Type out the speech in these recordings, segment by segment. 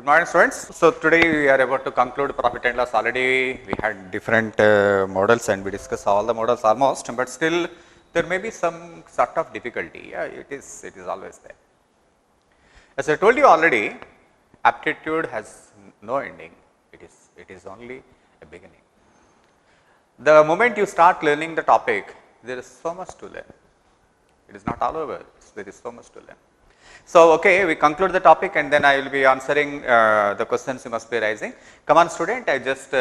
Good morning, students. So today we are about to conclude profit and loss. Already we had different models and we discussed all the models almost, but still there may be some sort of difficulty. Yeah, it is always there. As I told you already, aptitude has no ending. It is only a beginning. The moment you start learning the topic, there is so much to learn. It is not all over. There is so much to learn. So, okay, we conclude the topic and then I will be answering the questions you must be raising. Come on, student, I just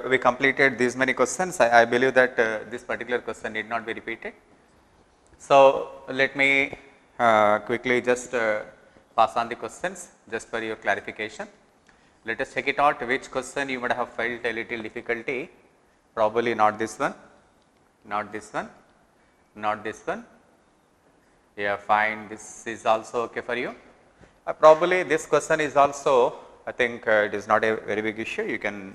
we completed these many questions. I believe that this particular question need not be repeated. So, let me quickly just pass on the questions just for your clarification. Let us check it out which question you might have felt a little difficulty. Probably not this one, not this one, not this one. Yeah, fine. This is also okay for you. Probably this question is also, I think it is not a very big issue. You can,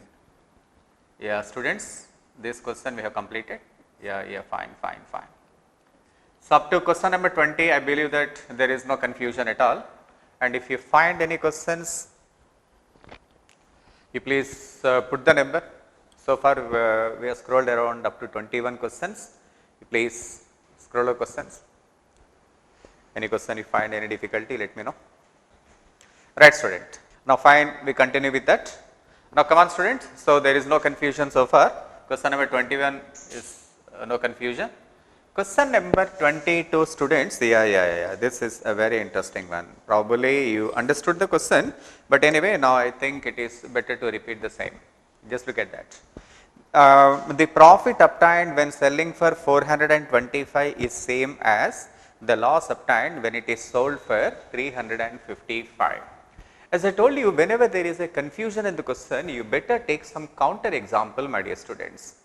yeah, students, this question we have completed. Yeah, fine. So up to question number 20, I believe that there is no confusion at all. And if you find any questions, you please put the number. So far we have scrolled around up to 21 questions. You please scroll the questions. Any question you find any difficulty, let me know. Right, student. Now fine, we continue with that. Now come on, student. So there is no confusion so far. Question number 21 is no confusion. Question number 22, students. Yeah. This is a very interesting one. Probably you understood the question, but anyway, now I think it is better to repeat the same. Just look at that. The profit obtained when selling for 425 is same as the loss obtained when it is sold for 355. As I told you, whenever there is a confusion in the question, you better take some counter example, my dear students.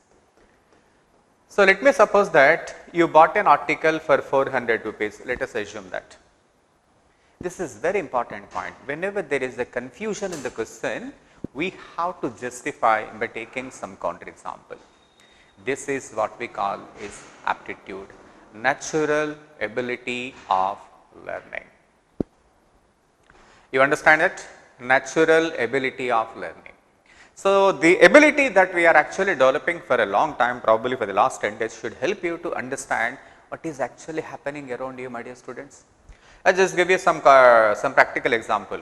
So let me suppose that you bought an article for 400 rupees. Let us assume that. This is very important point. Whenever there is a confusion in the question, we have to justify by taking some counter example. This is what we call is aptitude. Natural ability of learning. You understand it? Natural ability of learning. So, the ability that we are actually developing for a long time, probably for the last 10 days, should help you to understand what is actually happening around you, my dear students. I will just give you some practical example.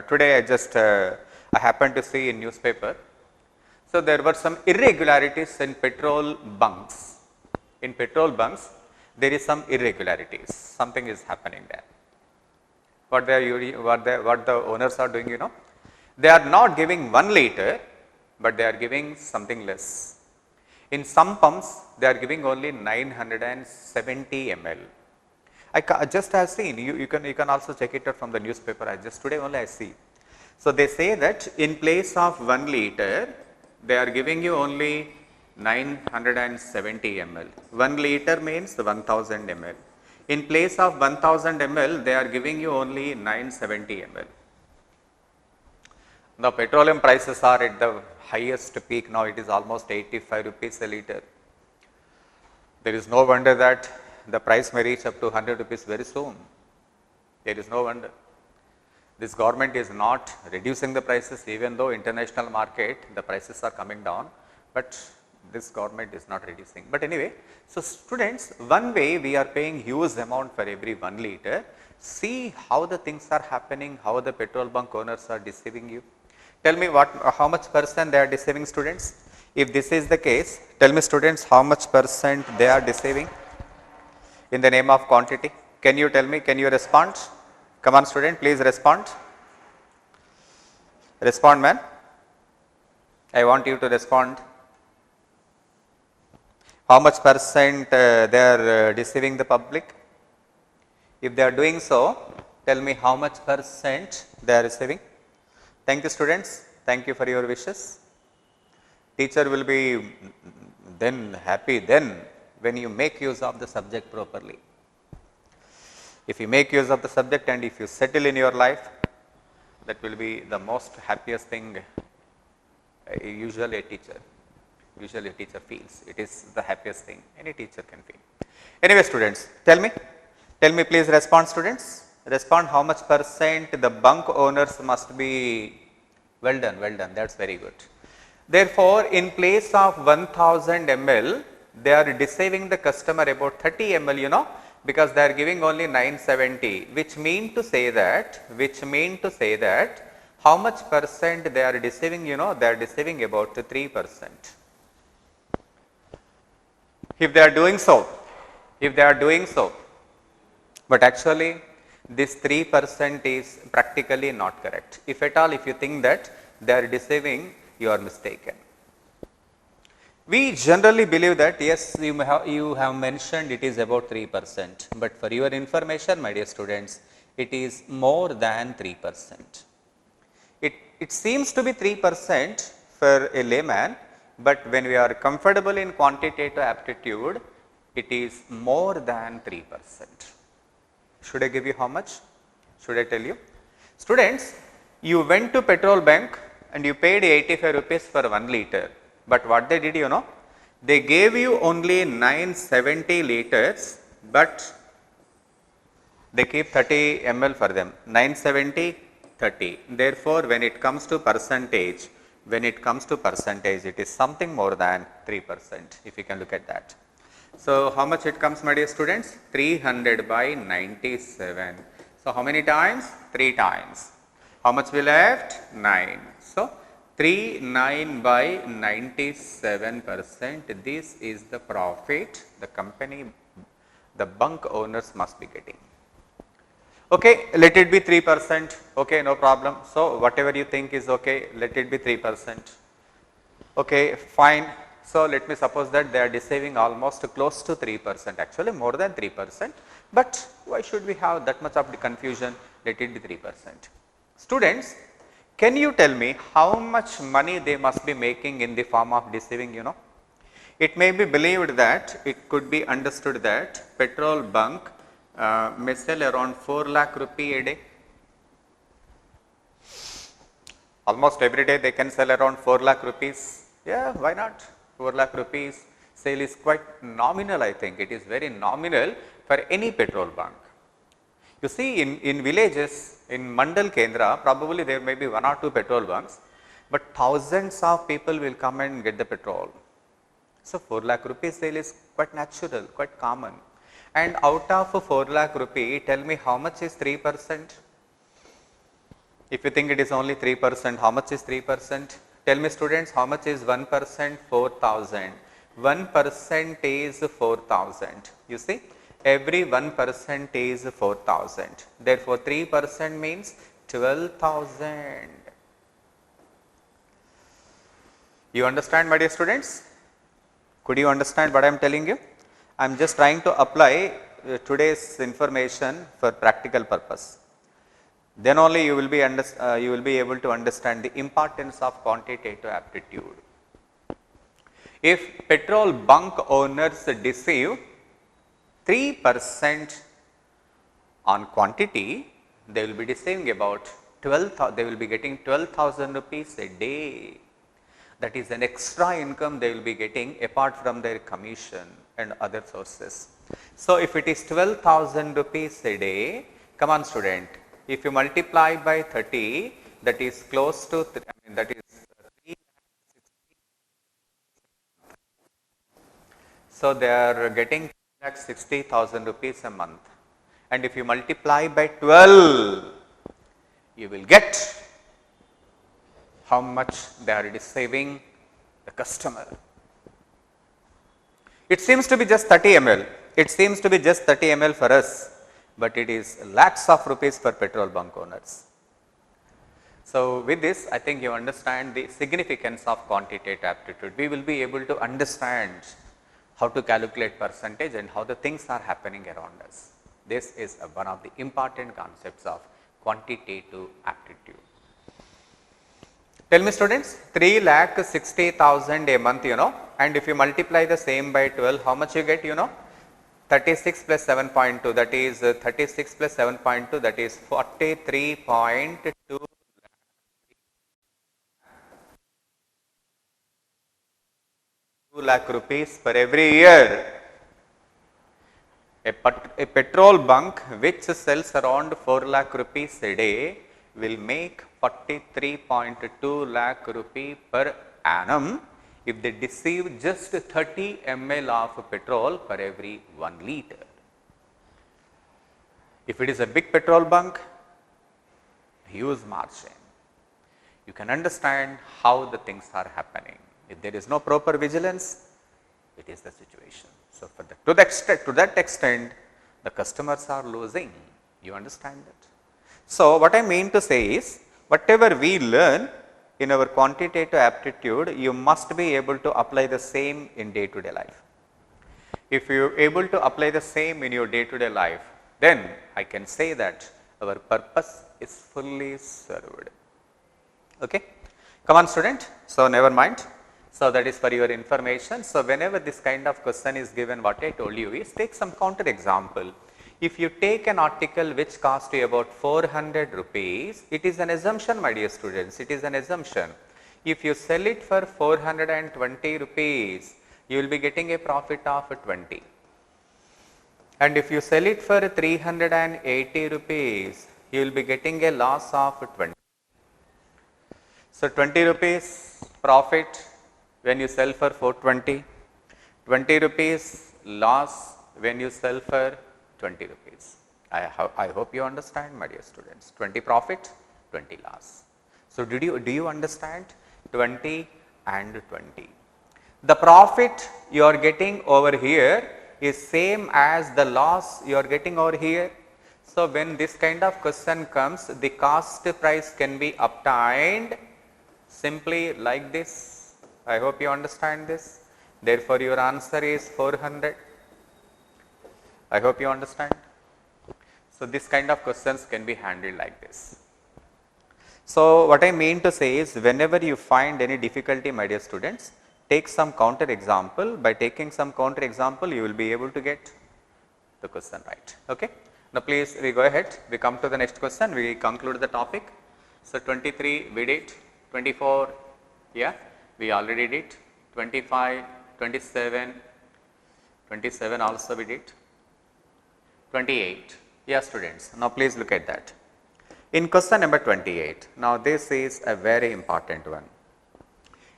Today I happened to see in newspaper. So, there were some irregularities in petrol bunks. In petrol bunks, there is some irregularities, something is happening there. What the owners are doing, they are not giving 1 liter, but they are giving something less. In some pumps, they are giving only 970 ml. I just have seen, you can also check it out from the newspaper, today only I see. So they say that in place of 1 liter, they are giving you only 970 ml. 1 liter means 1000 ml. In place of 1000 ml, they are giving you only 970 ml. The petroleum prices are at the highest peak now, it is almost 85 rupees a liter. There is no wonder that the price may reach up to 100 rupees very soon. There is no wonder. This government is not reducing the prices, even though international market the prices are coming down, but this government is not reducing. But anyway, so students, one way we are paying huge amount for every 1 liter. See how the things are happening, how the petrol bunk owners are deceiving you. Tell me how much percent they are deceiving, students. If this is the case, tell me, students, how much percent they are deceiving in the name of quantity. Can you tell me, can you respond? Come on, student, please respond. Respond, man. I want you to respond. How much percent they are deceiving the public? If they are doing so, tell me how much percent they are receiving. Thank you, students. Thank you for your wishes. Teacher will be then happy then when you make use of the subject properly. If you make use of the subject and if you settle in your life, that will be the most happiest thing usually a teacher feels. It is the happiest thing any teacher can feel. Anyway, students, tell me please respond, students. Respond how much percent the bunk owners must be Well done, that's very good. Therefore, in place of 1000 ml, they are deceiving the customer about 30 ml, you know, because they are giving only 970, which mean to say that, how much percent they are deceiving, you know, they are deceiving about 3%. If they are doing so, but actually this 3% is practically not correct. If at all, if you think that they are deceiving, you are mistaken. We generally believe that yes, you have mentioned it is about 3%, but for your information, my dear students, it is more than 3%. It seems to be 3% for a layman, but when we are comfortable in quantitative aptitude, it is more than 3%. Should I give you how much? Should I tell you? Students, you went to petrol bank and you paid 85 rupees for 1 liter. But what they did, you know, they gave you only 970 liters, but they keep 30 ml for them, 970, 30. Therefore, when it comes to percentage, it is something more than 3%, if you can look at that. So, how much it comes, my dear students? 300 by 97. So, how many times? 3 times. How much we left? 9. So, 9 by 97%. This is the profit the company, the bunk owners must be getting. Okay, let it be 3%. Okay, no problem. So, whatever you think is okay, let it be 3%. Okay, fine. So, let me suppose that they are deceiving almost close to 3%, actually more than 3%, but why should we have that much of the confusion? Let it be 3%. Students, can you tell me how much money they must be making in the form of deceiving, you know? It may be believed that, it could be understood that petrol bunk may sell around 4 lakh rupee a day. Almost every day they can sell around 4 lakh rupees. Yeah, why not? 4 lakh rupees sale is quite nominal, I think. It is very nominal for any petrol bunk. You see, in villages, in Mandal Kendra, probably there may be 1 or 2 petrol bunks, but thousands of people will come and get the petrol. So, 4 lakh rupees sale is quite natural, quite common. And out of 4 lakh rupee, tell me how much is 3%? If you think it is only 3%, how much is 3%? Tell me students, how much is 1%? 4,000. 1% is 4,000. You see, every 1% is 4,000. Therefore, 3% means 12,000. You understand, my dear students? Could you understand what I am telling you? I am just trying to apply today's information for practical purpose. Then only you will be able to understand the importance of quantitative aptitude. If petrol bunk owners deceive 3% on quantity, they will be deceiving about 12,000. They will be getting 12,000 rupees a day. That is an extra income they will be getting apart from their commission and other sources. So, if it is 12,000 rupees a day, come on student, if you multiply by 30, that is close to, that is 360. So, they are getting 360,000 rupees a month, and if you multiply by 12, you will get how much they are deceiving the customer. It seems to be just 30 ml. It seems to be just 30 ml for us, but it is lakhs of rupees for petrol bunk owners. So, with this, I think you understand the significance of quantitative aptitude. We will be able to understand how to calculate percentage and how the things are happening around us. This is one of the important concepts of quantitative aptitude. Tell me students, 3,60,000 a month, you know, and if you multiply the same by 12, how much you get, you know? 36 plus 7.2, that is 36 plus 7.2, that is 43.2 lakh rupees for every year. A petrol bunk which sells around 4 lakh rupees a day will make 43.2 lakh rupee per annum if they receive just 30 ml of petrol per every 1 liter. If it is a big petrol bunk, huge margin. You can understand how the things are happening. If there is no proper vigilance, it is the situation. So, to that extent, the customers are losing. You understand that? So, what I mean to say is, whatever we learn in our quantitative aptitude, you must be able to apply the same in day to day life. If you are able to apply the same in your day to day life, then I can say that our purpose is fully served. Okay? Come on student, so never mind. So, that is for your information. So, whenever this kind of question is given, what I told you is take some counter example. If you take an article which costs you about 400 rupees, it is an assumption my dear students, it is an assumption. If you sell it for 420 rupees, you will be getting a profit of 20. And if you sell it for 380 rupees, you will be getting a loss of 20. So, 20 rupees profit when you sell for 420, 20 rupees loss when you sell for 20 rupees. I hope you understand my dear students, 20 profit, 20 loss. So, do you understand 20 and 20? The profit you are getting over here is same as the loss you are getting over here. So, when this kind of question comes, the cost price can be obtained simply like this. I hope you understand this. Therefore, your answer is 400. I hope you understand. So, this kind of questions can be handled like this. So, what I mean to say is, whenever you find any difficulty my dear students, take some counter example. By taking some counter example, you will be able to get the question right. Okay? Now, please we go ahead, we come to the next question, we conclude the topic. So, 23 we did, 24 yeah, we already did, 25, 27 also we did, 28. Yes students, now please look at that. In question number 28, now this is a very important one.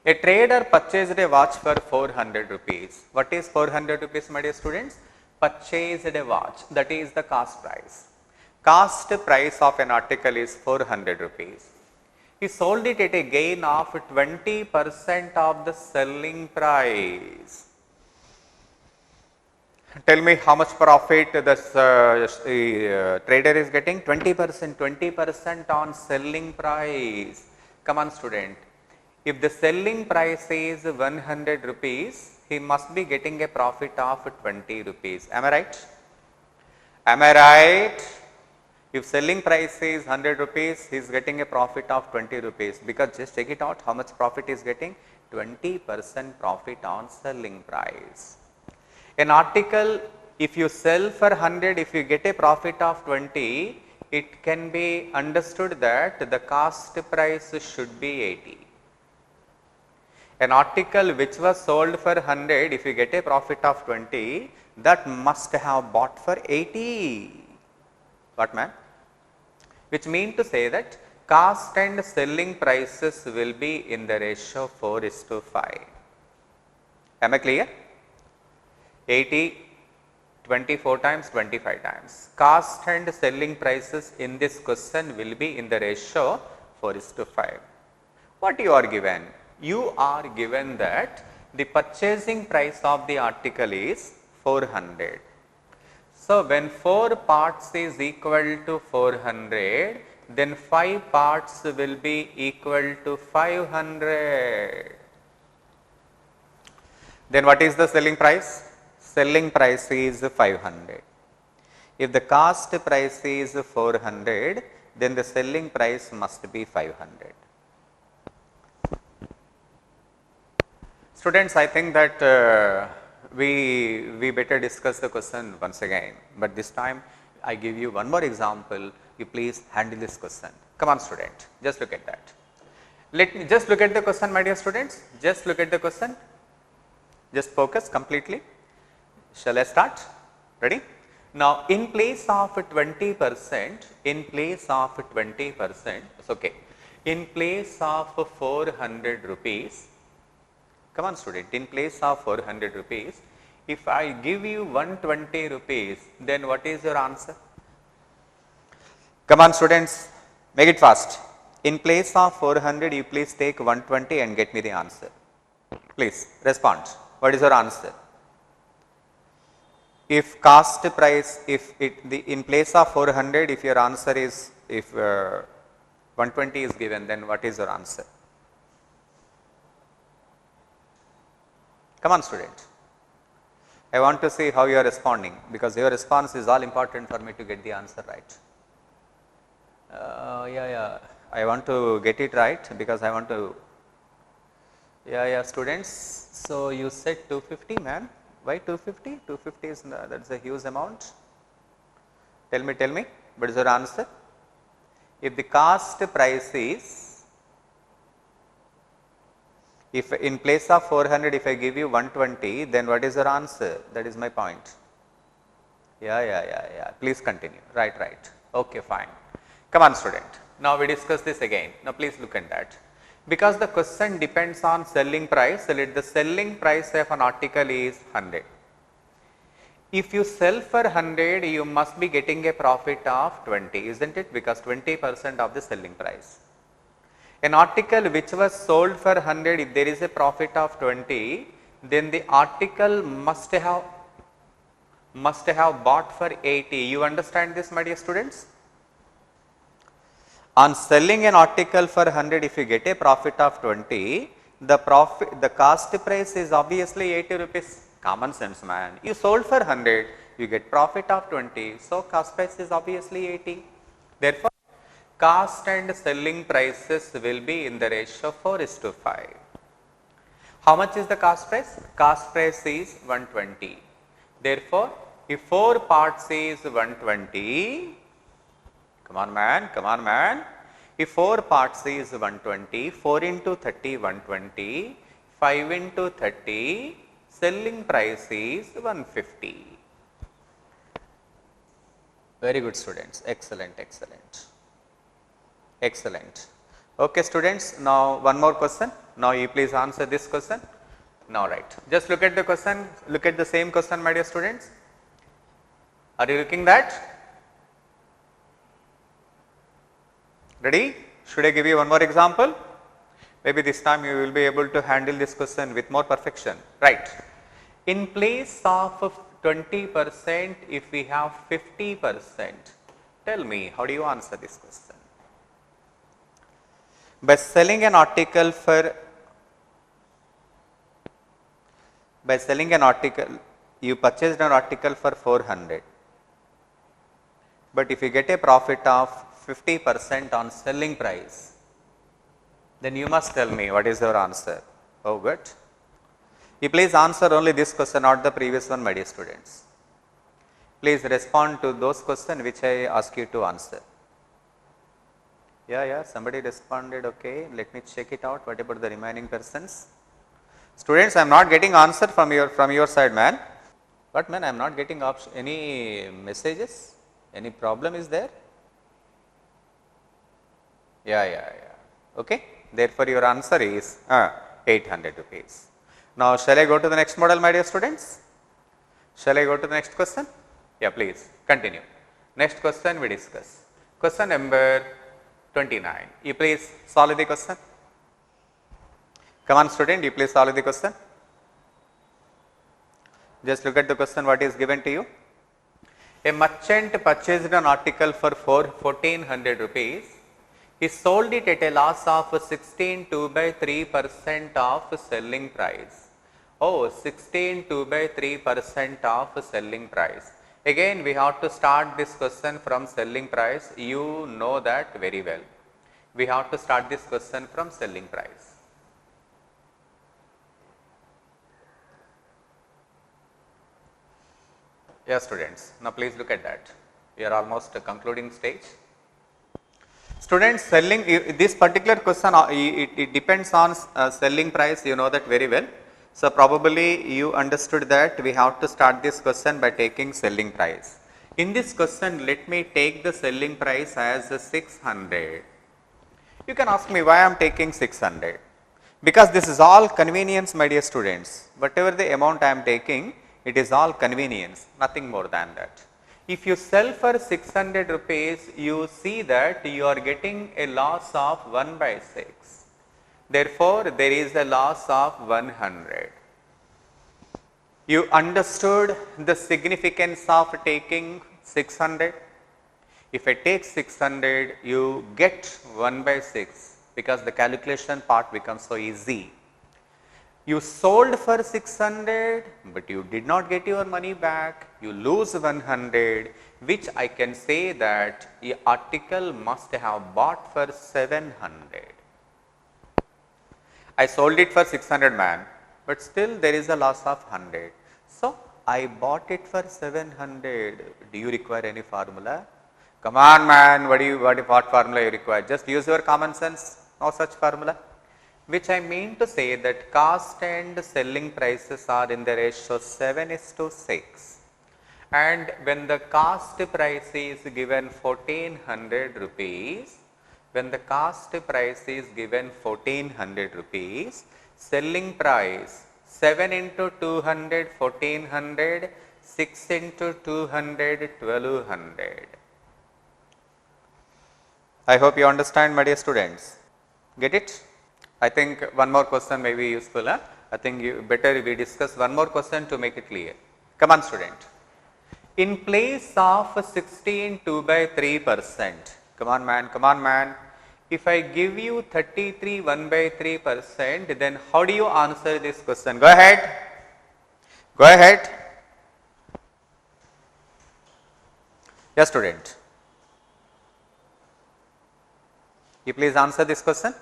A trader purchased a watch for 400 rupees. What is 400 rupees my dear students? Purchased a watch, that is the cost price. Cost price of an article is 400 rupees. He sold it at a gain of 20% of the selling price. Tell me how much profit this trader is getting? 20% on selling price. Come on student, if the selling price is 100 rupees, he must be getting a profit of 20 rupees. Am I right? Am I right? If selling price is 100 rupees, he is getting a profit of 20 rupees, because just check it out, how much profit is getting? 20% profit on selling price. An article, if you sell for 100, if you get a profit of 20, it can be understood that the cost price should be 80. An article which was sold for 100, if you get a profit of 20, that must have bought for 80. What man? Which mean to say that cost and selling prices will be in the ratio 4:5. Am I clear? 80, 24 times, 25 times. Cost and selling prices in this question will be in the ratio 4:5. What you are given? You are given that the purchasing price of the article is 400. So, when 4 parts is equal to 400, then 5 parts will be equal to 500. Then what is the selling price? Selling price is 500. If the cost price is 400, then the selling price must be 500. Students, I think that we better discuss the question once again, but this time I give you one more example. You please handle this question. Come on student, just look at that. Let me just look at the question my dear students, just look at the question, just focus completely. Shall I start? Ready? Now, in place of 20%, it's okay. In place of 400 rupees, come on student, in place of 400 rupees, if I give you 120 rupees, then what is your answer? Come on students, make it fast. In place of 400, you please take 120 and get me the answer. Please respond. What is your answer? If cost price, in place of 400, if your answer is, if 120 is given, then what is your answer? Come on student. I want to see how you are responding, because your response is all important for me to get the answer right. I want to get it right because I want to, students. So you said 250, man. Why 250? 250 is, that's a huge amount. Tell me, what is your answer? If the cost price is, if in place of 400, if I give you 120, then what is your answer? That is my point. Please continue. Right. Okay, fine. Come on student. Now we discuss this again. Now please look at that. Because the question depends on selling price, so let the selling price of an article is 100. If you sell for 100, you must be getting a profit of 20, isn't it? Because 20% of the selling price. An article which was sold for 100, if there is a profit of 20, then the article must have bought for 80. You understand this, my dear students? On selling an article for 100, if you get a profit of 20, the cost price is obviously 80 rupees. Common sense, man. You sold for 100, you get profit of 20, so cost price is obviously 80. Therefore, cost and selling prices will be in the ratio 4:5. How much is the cost price? Cost price is 120. Therefore, if 4 parts is 120, come on man. If 4 parts is 120, 4 into 30, 120, 5 into 30, selling price is 150. Very good students, excellent. Okay students, now one more question. Now you please answer this question. Now right, just look at the question, look at the same question, my dear students. Are you looking that? Ready? Should I give you one more example? Maybe this time you will be able to handle this question with more perfection. Right. In place of 20%, if we have 50%, tell me, how do you answer this question? By selling an article, you purchased an article for 400. But if you get a profit of 50% on selling price, then you must tell me what is your answer. Oh, good. You please answer only this question, not the previous one, my dear students. Please respond to those questions which I ask you to answer. Somebody responded. Okay, let me check it out. What about the remaining persons? Students, I am not getting answer from your side, man. What, man? I am not getting any messages. Any problem is there? Okay. Therefore, your answer is 800 rupees. Now, shall I go to the next model, my dear students? Shall I go to the next question? Yeah, please continue. Next question we discuss. Question number 29. You please solve the question. Come on student, you please solve the question. Just look at the question what is given to you. A merchant purchased an article for 1400 rupees. He sold it at a loss of 16.2/3% of selling price. Oh, 16.2/3% of selling price. Again, we have to start this question from selling price. You know that very well. We have to start this question from selling price. Yes, students. Now, please look at that. We are almost concluding stage. Students, selling, this particular question, it depends on selling price. You know that very well. So, probably you understood that we have to start this question by taking selling price. In this question, let me take the selling price as 600. You can ask me why I am taking 600. Because this is all convenience, my dear students. Whatever the amount I am taking, it is all convenience, nothing more than that. If you sell for 600 rupees, you see that you are getting a loss of 1 by 6. Therefore, there is a loss of 100. You understood the significance of taking 600? If I take 600, you get 1 by 6 because the calculation part becomes so easy. You sold for 600, but you did not get your money back, you lose 100, which I can say that the article must have bought for 700. I sold it for 600 man, but still there is a loss of 100. So, I bought it for 700. Do you require any formula? Come on man, what formula you require? Just use your common sense, no such formula. Which I mean to say that cost and selling prices are in the ratio 7:6. And when the cost price is given 1400 rupees, when the cost price is given 1400 rupees, selling price 7 into 200, 1400, 6 into 200, 1200. I hope you understand, my dear students. Get it? I think one more question may be useful. Huh? I think better we discuss one more question to make it clear. Come on, student. In place of 16 2/3%, come on man. If I give you 33 1/3%, then how do you answer this question? Go ahead. Yes, student. You please answer this question.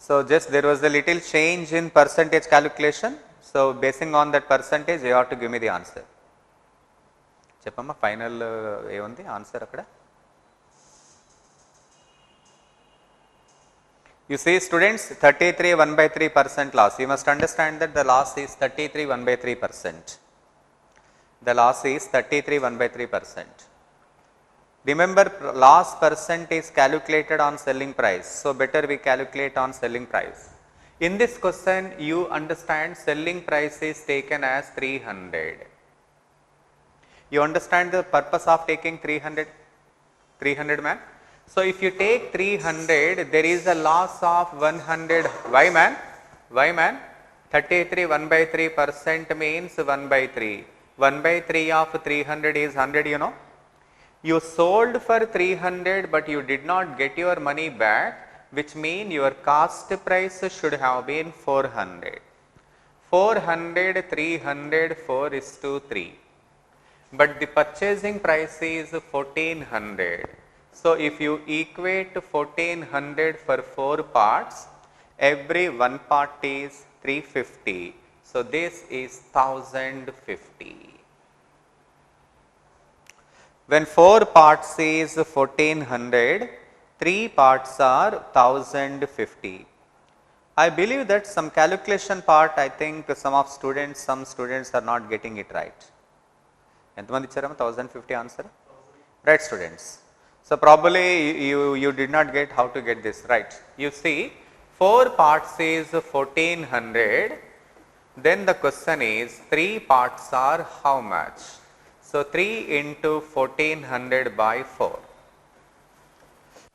So, just there was a little change in percentage calculation. So, basing on that percentage, you have to give me the answer. Cheppamma final ఏముంది answer అక్కడ. You see students, 33 1/3% loss. You must understand that the loss is 33 1/3%. The loss is 33 1/3%. Remember, loss percent is calculated on selling price. So, better we calculate on selling price. In this question, you understand selling price is taken as 300. You understand the purpose of taking 300? 300 man? So, if you take 300, there is a loss of 100. Why man? 33 1/3% means 1/3. 1/3 of 300 is 100, you know. You sold for 300, but you did not get your money back, which means your cost price should have been 400. 400, 300, 4:3. But the purchasing price is 1400. So, if you equate 1400 for 4 parts, every one part is 350. So, this is 1050. When 4 parts is 1400, 3 parts are 1050. I believe that some calculation part, I think some students are not getting it right. ఎంతమంది ఇచ్చారమ్మా 1050 answer? Right, students. So, probably you did not get how to get this right. You see, 4 parts is 1400, then the question is 3 parts are how much? So, 3 into 1400 by 4.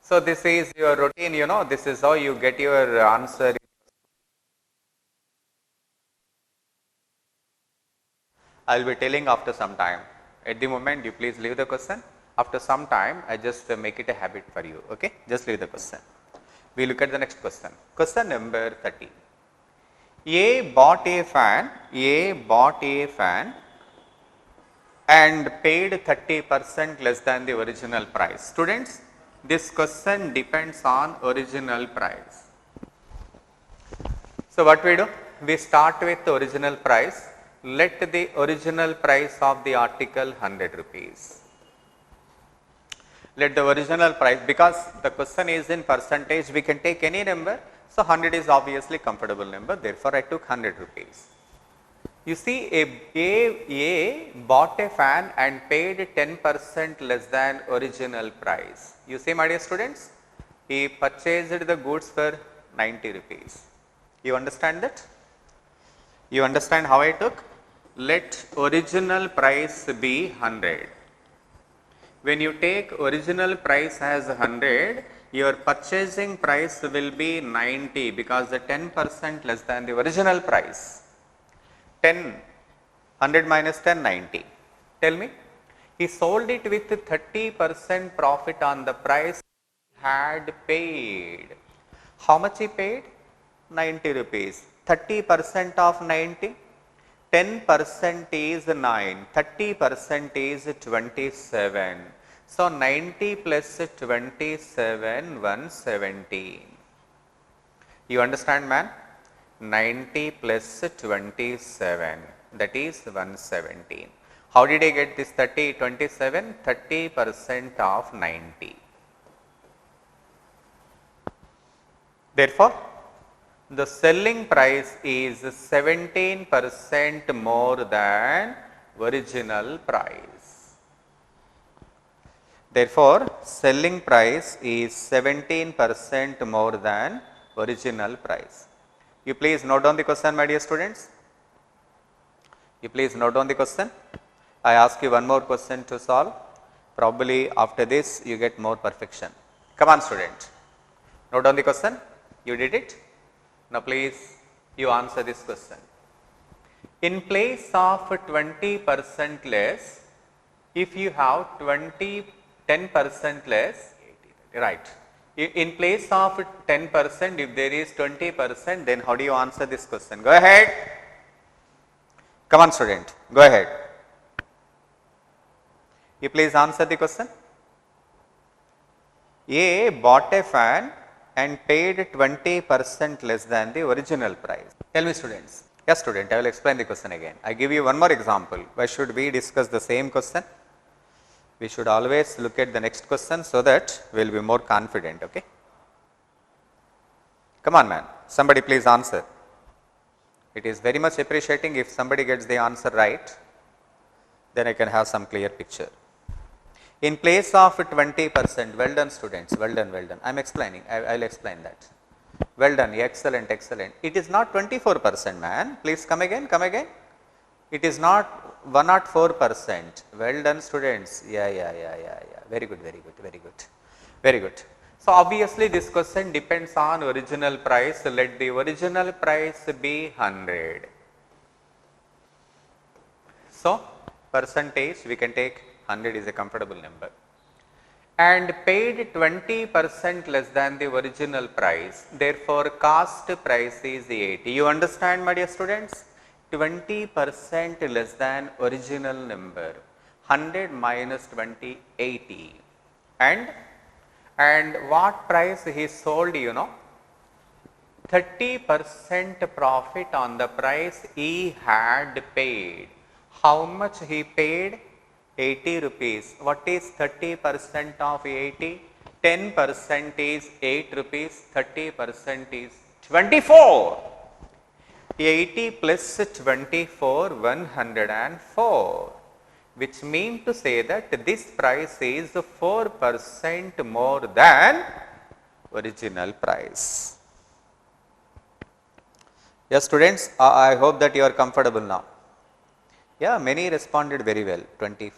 So, this is your routine, you know, this is how you get your answer. I will be telling after some time. At the moment, you please leave the question. After some time, I just make it a habit for you. Okay, just leave the question. We look at the next question. Question number 30. A bought a fan and paid 30% less than the original price. Students, this question depends on original price. So, what we do? We start with the original price. Let the original price of the article 100 rupees. Let the original price, because the question is in percentage, we can take any number. So, 100 is obviously comfortable number, therefore, I took 100 rupees. You see, A bought a fan and paid 10% less than original price. You see, my dear students, he purchased the goods for 90 rupees. You understand that? You understand how I took? Let original price be 100. When you take original price as 100, your purchasing price will be 90 because the 10% less than the original price. 10, 100 minus 10, 90. Tell me, he sold it with 30% profit on the price he had paid. How much he paid? 90 rupees. 30% of 90, 10% is 9, 30% is 27. So 90 plus 27, 117. You understand, man? 90 plus 27, that is 117. How did I get this 30, 27? 30% of 90. Therefore, the selling price is 17% more than original price. Therefore, selling price is 17% more than original price. You please note down the question, my dear students. You please note down the question. I ask you one more question to solve. Probably after this you get more perfection. Come on, student. Note down the question. You did it? Now please you answer this question. In place of 20% less, if you have 10% less, right. In place of 10%, if there is 20%, then how do you answer this question? Go ahead. Come on, student. Go ahead. You please answer the question. A bought a fan and paid 20% less than the original price. Tell me, students. Yes, student, I will explain the question again. I give you one more example. Why should we discuss the same question? We should always look at the next question so that we will be more confident, okay? Come on, man. Somebody please answer. It is very much appreciating if somebody gets the answer right, then I can have some clear picture. In place of 20%, well done students, well done, well done. I am explaining, I will explain that. Well done, excellent, excellent. It is not 24%, man. Please come again, come again. It is not 104%. Well done students. Yeah. Very good, very good, very good, very good. So obviously this question depends on original price. Let the original price be 100. So percentage we can take 100 is a comfortable number. And paid 20% less than the original price. Therefore cost price is 80. You understand, my dear students? 20% less than original number. 100 minus 20, 80. And what price he sold, you know? 30% profit on the price he had paid. How much he paid? 80 rupees. What is 30% of 80? 10% is 8 rupees, 30% is 24. 80 plus 24, 104. Which means to say that this price is 4% more than original price. Yes, students, I hope that you are comfortable now. Yeah, many responded very well, 24%.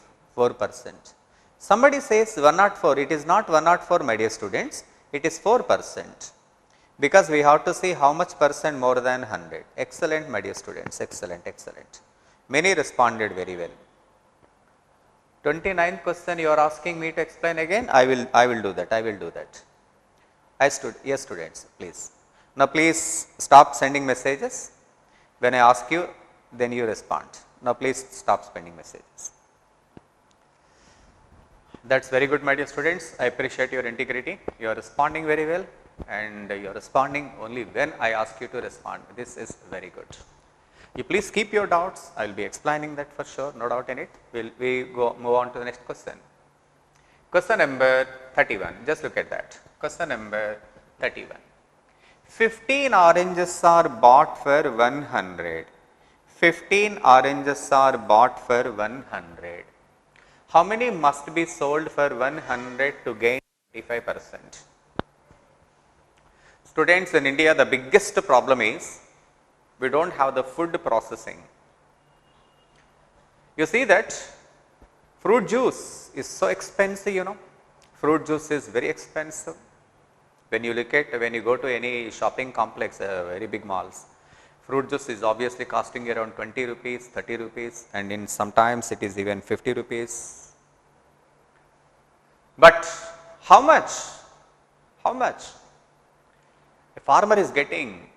Somebody says 104, it is not 104, my dear students, it is 4%. Because we have to see how much percent more than 100. Excellent, my dear students, excellent, excellent. Many responded very well. 29th question you are asking me to explain again. I will do that. I will do that. Yes, students, please. Now please stop sending messages. When I ask you, then you respond. Now please stop sending messages. That's very good, my dear students. I appreciate your integrity. You are responding very well, and you are responding only when I ask you to respond. This is very good. You please keep your doubts. I will be explaining that for sure, no doubt in it. We move on to the next question. Question number 31. Just look at that. Question number 31. 15 oranges are bought for 100. 15 oranges are bought for 100. How many must be sold for 100 to gain 25%? Students, in India, the biggest problem is we don't have the food processing. You see that fruit juice is so expensive, you know. Fruit juice is very expensive. When you go to any shopping complex, very big malls, fruit juice is obviously costing around 20 rupees, 30 rupees, and in sometimes it is even 50 rupees. But how much? How much? A farmer is getting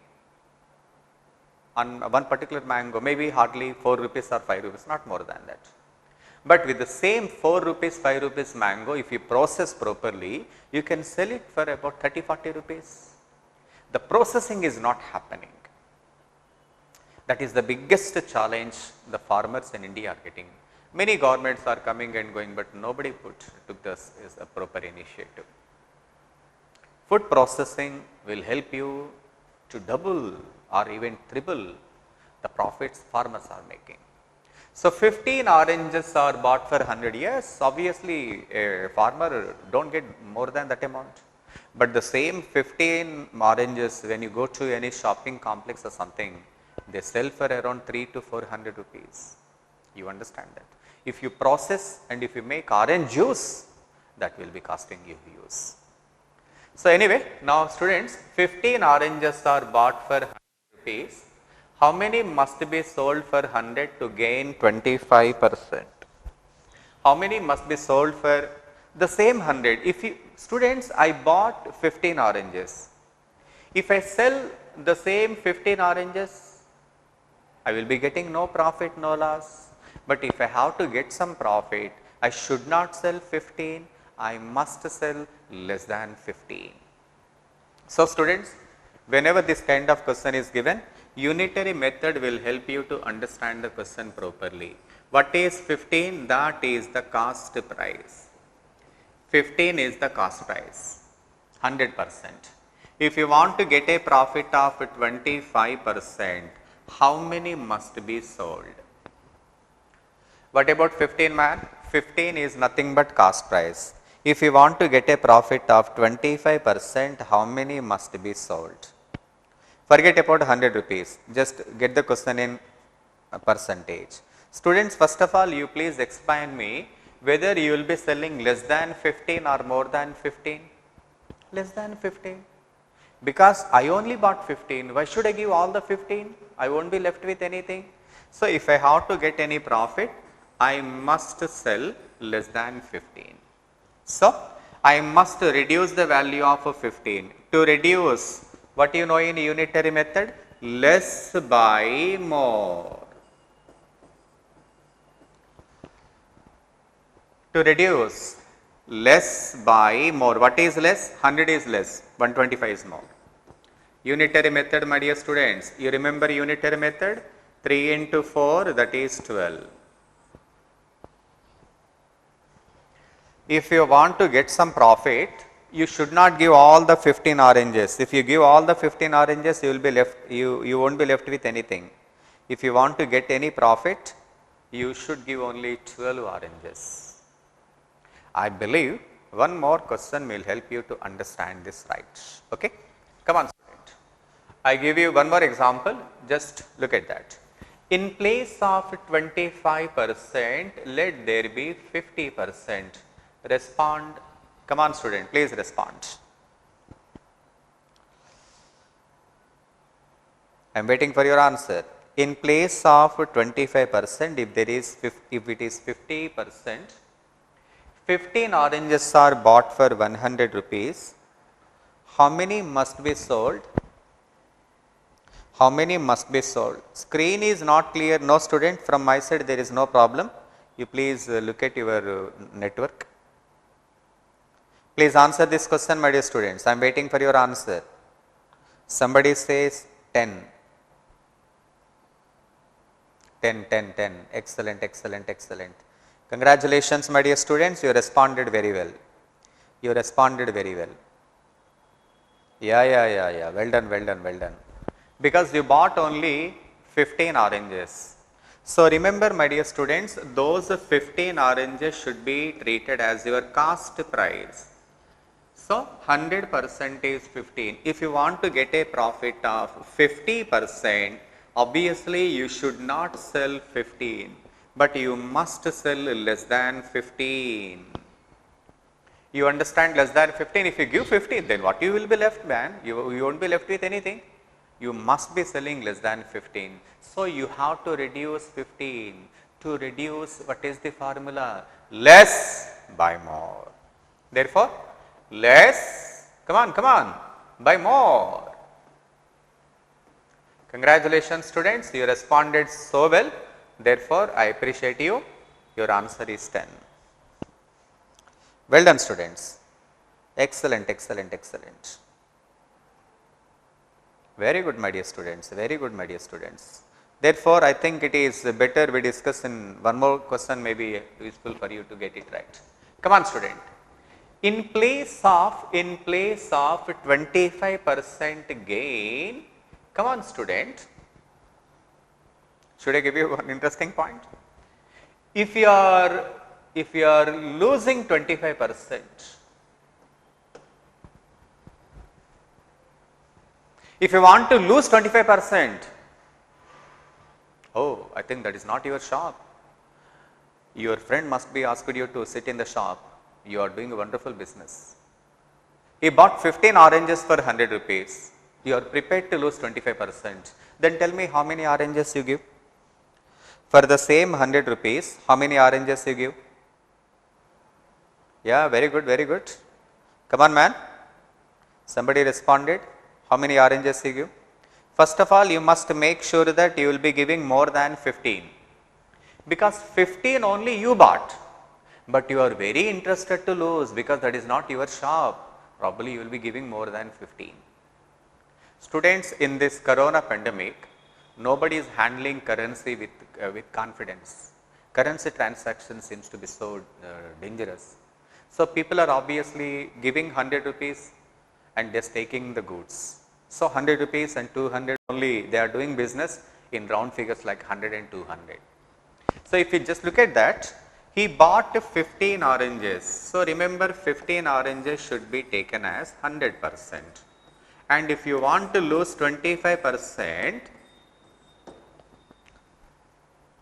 on one particular mango, maybe hardly 4 rupees or 5 rupees, not more than that. But with the same 4 rupees, 5 rupees mango, if you process properly, you can sell it for about 30, 40 rupees. The processing is not happening. That is the biggest challenge the farmers in India are getting. Many governments are coming and going, but nobody took this as a proper initiative. Food processing will help you to double or even triple the profits farmers are making. So 15 oranges are bought for 100. Yes, obviously a farmer don't get more than that amount. But the same 15 oranges, when you go to any shopping complex or something, they sell for around 300 to 400 rupees. You understand that? If you process and if you make orange juice, that will be costing you huge. So anyway, now students, 15 oranges are bought for 100 rupees. How many must be sold for 100 to gain 25%? How many must be sold for the same 100? If you, students, I bought 15 oranges. If I sell the same 15 oranges, I will be getting no profit, no loss. But if I have to get some profit, I should not sell 15, I must sell less than 15. So students, whenever this kind of question is given, unitary method will help you to understand the question properly. What is 15? That is the cost price. 15 is the cost price, 100%. If you want to get a profit of 25%, how many must be sold? What about 15, man? 15 is nothing but cost price. If you want to get a profit of 25%, how many must be sold? Forget about 100 rupees, just get the question in percentage. Students, first of all, you please explain me whether you will be selling less than 15 or more than 15? Less than 15. Because I only bought 15, why should I give all the 15? I won't be left with anything. So if I have to get any profit, I must sell less than 15. So I must reduce the value of 15. To reduce, what you know in unitary method? Less by more. To reduce, less by more. What is less? 100 is less, 125 is more. Unitary method, my dear students. You remember unitary method? 3 into 4, that is 12. If you want to get some profit, you should not give all the 15 oranges. If you give all the 15 oranges, you will be left, you won't be left with anything. If you want to get any profit, you should give only 12 oranges. I believe one more question will help you to understand this right. Okay? Come on, student. I give you one more example. Just look at that. In place of 25%, let there be 50%. Respond. Come on, student, please respond. I am waiting for your answer. In place of 25%, if it is 50%, 15 oranges are bought for 100 rupees. How many must be sold? How many must be sold? Screen is not clear. No, student, from my side there is no problem. You please look at your network. Please answer this question, my dear students. I am waiting for your answer. Somebody says 10. 10, 10, 10. Excellent, excellent, excellent. Congratulations, my dear students. You responded very well. You responded very well. Yeah. Well done, well done, well done. Because you bought only 15 oranges. So remember my dear students, those 15 oranges should be treated as your cost price. So 100% is 15. If you want to get a profit of 50%, obviously you should not sell 15, but you must sell less than 15. You understand, less than 15? If you give 15, then what you will be left, man? You won't be left with anything. You must be selling less than 15. So you have to reduce 15. To reduce, what is the formula? Less, buy more. Therefore, less, come on, buy more. Congratulations students, you responded so well. Therefore, I appreciate you. Your answer is 10. Well done students. Excellent, excellent, excellent. Very good my dear students, very good my dear students. Therefore, I think it is better we discuss in one more question, may be useful for you to get it right. Come on student. In place of 25% gain, come on student. Should I give you one interesting point? If you are losing 25%, if you want to lose 25%, oh, I think that is not your shop. Your friend must be asked you to sit in the shop. You are doing a wonderful business. He bought 15 oranges for 100 rupees. You are prepared to lose 25%. Then tell me how many oranges you give? For the same 100 rupees, how many oranges you give? Yeah, very good, very good. Come on, man. Somebody responded. How many oranges you give? First of all, you must make sure that you will be giving more than 15. Because 15 only you bought. But you are very interested to lose because that is not your shop. Probably you will be giving more than 15. Students, in this corona pandemic, nobody is handling currency with confidence. Currency transaction seems to be so dangerous. So people are obviously giving 100 rupees and just taking the goods. So 100 rupees and 200 only, they are doing business in round figures like 100 and 200. So if you just look at that, he bought 15 oranges. So remember, 15 oranges should be taken as 100%. And if you want to lose 25%,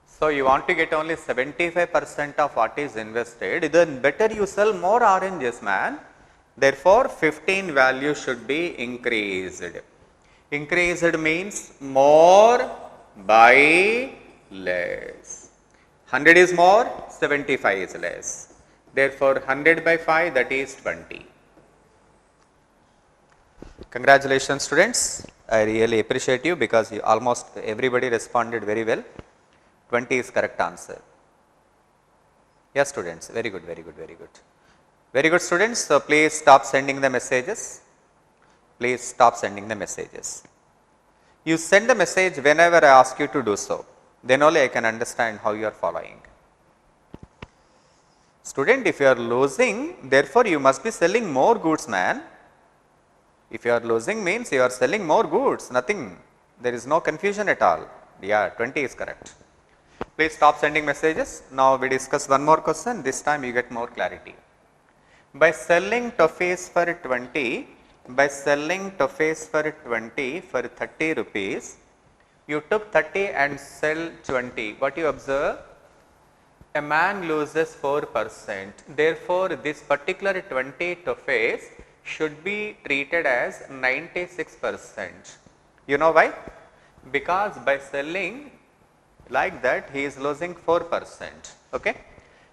so you want to get only 75% of what is invested, then better you sell more oranges, man. Therefore, 15 value should be increased. Increased means more by less. 100 is more, 75 is less. Therefore, 100 by 5, that is 20. Congratulations students. I really appreciate you because you almost everybody responded very well. 20 is correct answer. Yes students, very good, very good, very good. Very good students. So please stop sending the messages. Please stop sending the messages. You send the message whenever I ask you to do so. Then only I can understand how you are following. Student, if you are losing, therefore you must be selling more goods, man. If you are losing means you are selling more goods, nothing. There is no confusion at all. Yeah, 20 is correct. Please stop sending messages. Now we discuss one more question. This time you get more clarity. By selling toffees for 20, for 30 rupees, you took 30 and sell 20. What you observe? A man loses 4%. Therefore, this particular 20 toffees should be treated as 96%. You know why? Because by selling like that, he is losing 4%. Okay?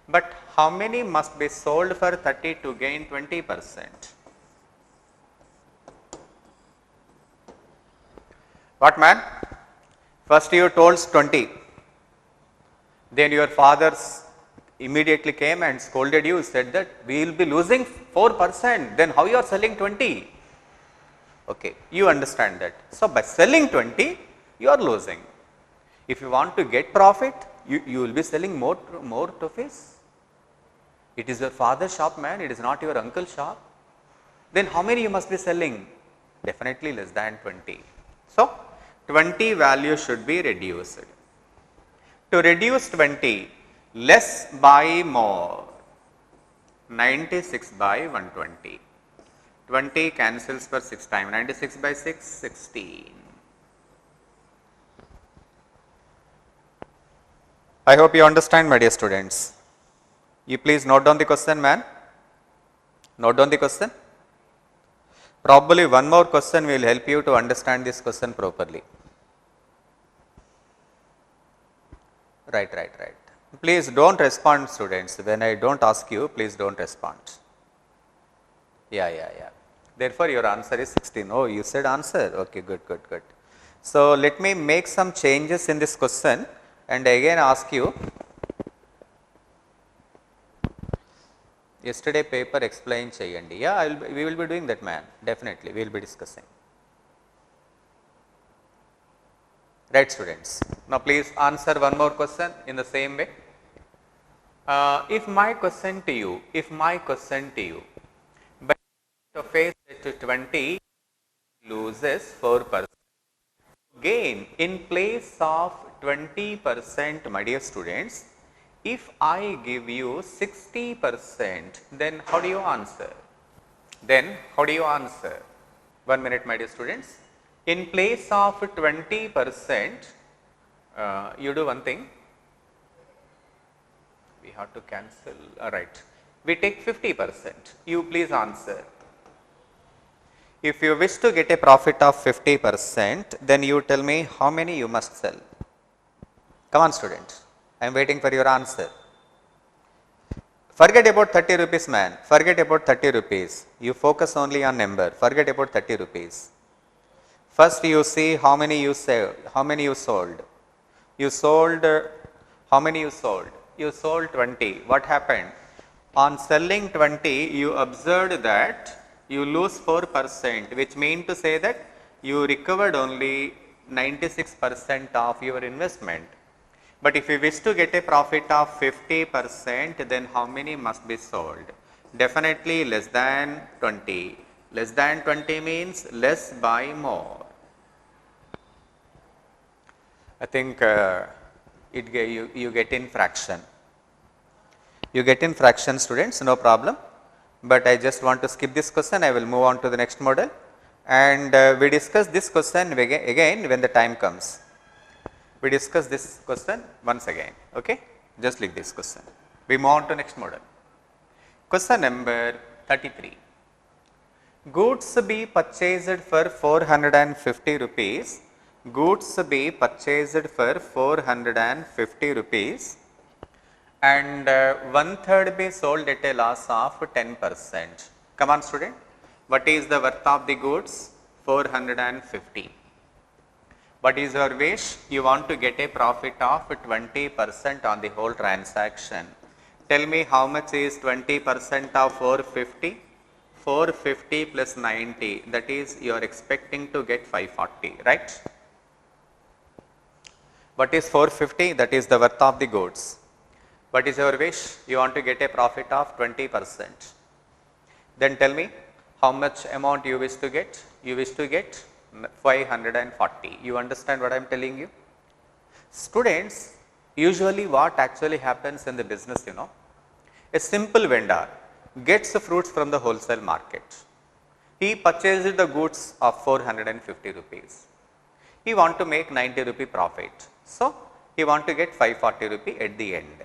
But how many must be sold for 30 to gain 20%? What, man? First you told 20. Then your fathers immediately came and scolded you, said that we will be losing 4%. Then how you are selling 20? Okay, you understand that. So by selling 20, you are losing. If you want to get profit, you will be selling more toffees. It is your father's shop, man. It is not your uncle's shop. Then how many you must be selling? Definitely less than 20. So 20 value should be reduced. To reduce 20, less by more. 96 by 120. 20 cancels for 6 times. 96 by 6, 16. I hope you understand, my dear students. You please note down the question, man. Note down the question. Probably one more question will help you to understand this question properly. Right. Please don't respond, students. When I don't ask you, please don't respond. Yeah. Therefore, your answer is 16. Oh, you said answer. Okay, good. So, let me make some changes in this question and again ask you. Yesterday paper explain cheyandi. Yeah, we will be doing that, man. Definitely, we will be discussing. Right, students. Now, please answer one more question in the same way. If my question to you, by face to 20 loses 4%. Gain in place of 20%, my dear students, if I give you 60%, then how do you answer? 1 minute, my dear students. In place of 20%, you do one thing. We have to cancel. Alright. We take 50%. You please answer. If you wish to get a profit of 50%, then you tell me how many you must sell. Come on, student. I am waiting for your answer. Forget about 30 rupees, man. Forget about 30 rupees. You focus only on number. Forget about 30 rupees. First, you see how many you sold. You sold, how many you sold? You sold 20. What happened? On selling 20, you observed that you lose 4%, which means to say that you recovered only 96% of your investment. But if you wish to get a profit of 50%, then how many must be sold? Definitely less than 20. Less than 20 means less by more. I think you get in fraction. You get in fraction, students, no problem. But I just want to skip this question. I will move on to the next model. And we discuss this question again when the time comes. We discuss this question once again. Okay? Just leave this question. We move on to next model. Question number 33. Goods be purchased for 450 rupees. Goods be purchased for 450 rupees and 1/3 be sold at a loss of 10%. Come on, student. What is the worth of the goods? 450. What is your wish? You want to get a profit of 20% on the whole transaction. Tell me how much is 20% of 450? 450 plus 90, that is you are expecting to get 540, right? What is 450? That is the worth of the goods. What is your wish? You want to get a profit of 20%. Then tell me how much amount you wish to get? You wish to get 540. You understand what I am telling you? Students, usually what actually happens in the business, a simple vendor gets the fruits from the wholesale market. He purchases the goods of 450 rupees. He want to make 90 rupee profit. So, he want to get 540 rupee at the end.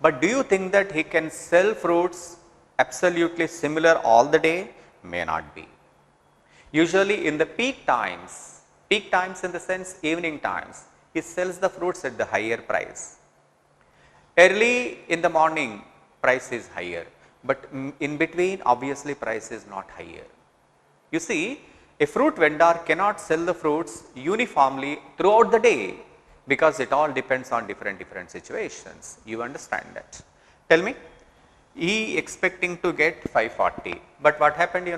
But do you think that he can sell fruits absolutely similar all the day? May not be. Usually in the peak times in the sense evening times, he sells the fruits at the higher price. Early in the morning, price is higher, but in between obviously price is not higher. You see, a fruit vendor cannot sell the fruits uniformly throughout the day because it all depends on different situations. You understand that? Tell me, he expecting to get 540, but what happened,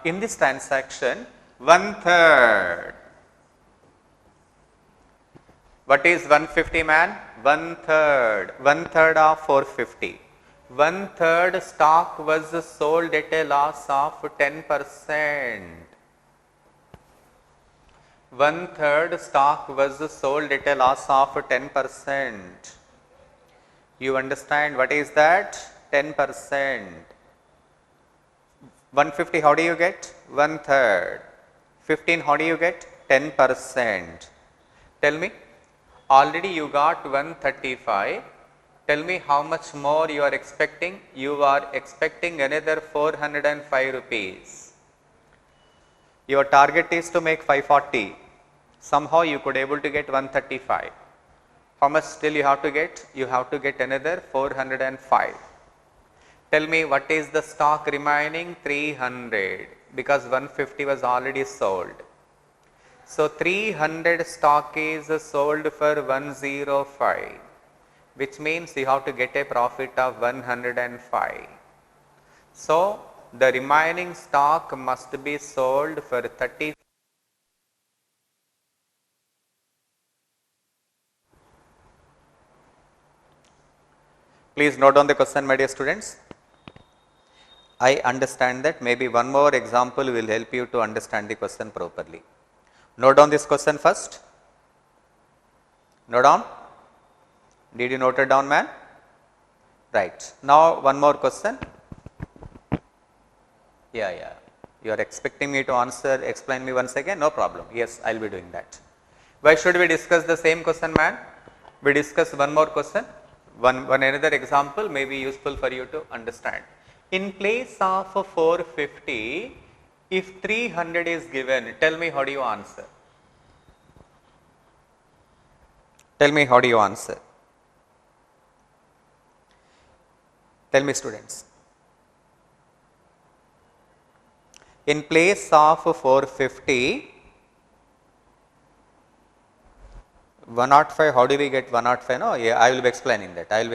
in this transaction, 1/3. What is 150, man? 1/3. 1/3 of 450. 1/3 stock was sold at a loss of 10%. One third stock was sold at a loss of 10%. You understand what is that? 10%. 150, how do you get? One third. 15, how do you get? 10%. Tell me, already you got 135. Tell me how much more you are expecting? You are expecting another 405 rupees. Your target is to make 540. Somehow you could able to get 135. How much still you have to get? You have to get another 405. Tell me what is the stock remaining? 300, because 150 was already sold. So 300 stock is sold for 105, which means you have to get a profit of 105. So the remaining stock must be sold for 30. Please note down the question, my dear students. I understand that maybe one more example will help you to understand the question properly. Note down this question first. Note down. Did you note it down, man? Right. Now one more question. Yeah. You are expecting me to answer, explain me once again? No problem. Yes, I will be doing that. Why should we discuss the same question, man? We discuss one more question. One another example may be useful for you to understand. In place of 450, if 300 is given, tell me how do you answer? Tell me how do you answer? Tell me, students. In place of 450, 105, how do we get 105? No, yeah, I will be explaining that. I will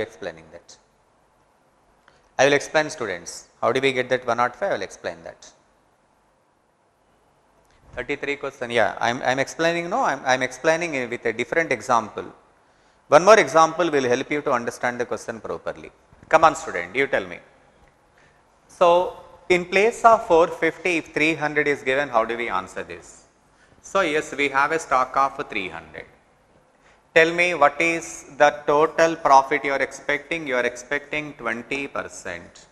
explain, students. How do we get that 105? I will explain that. 33 question. Yeah, I'm explaining. No, I'm explaining with a different example. One more example will help you to understand the question properly. Come on, student, you tell me. So, in place of 450, if 300 is given, how do we answer this? So, yes, we have a stock of 300. Tell me what is the total profit you are expecting? You are expecting 20%.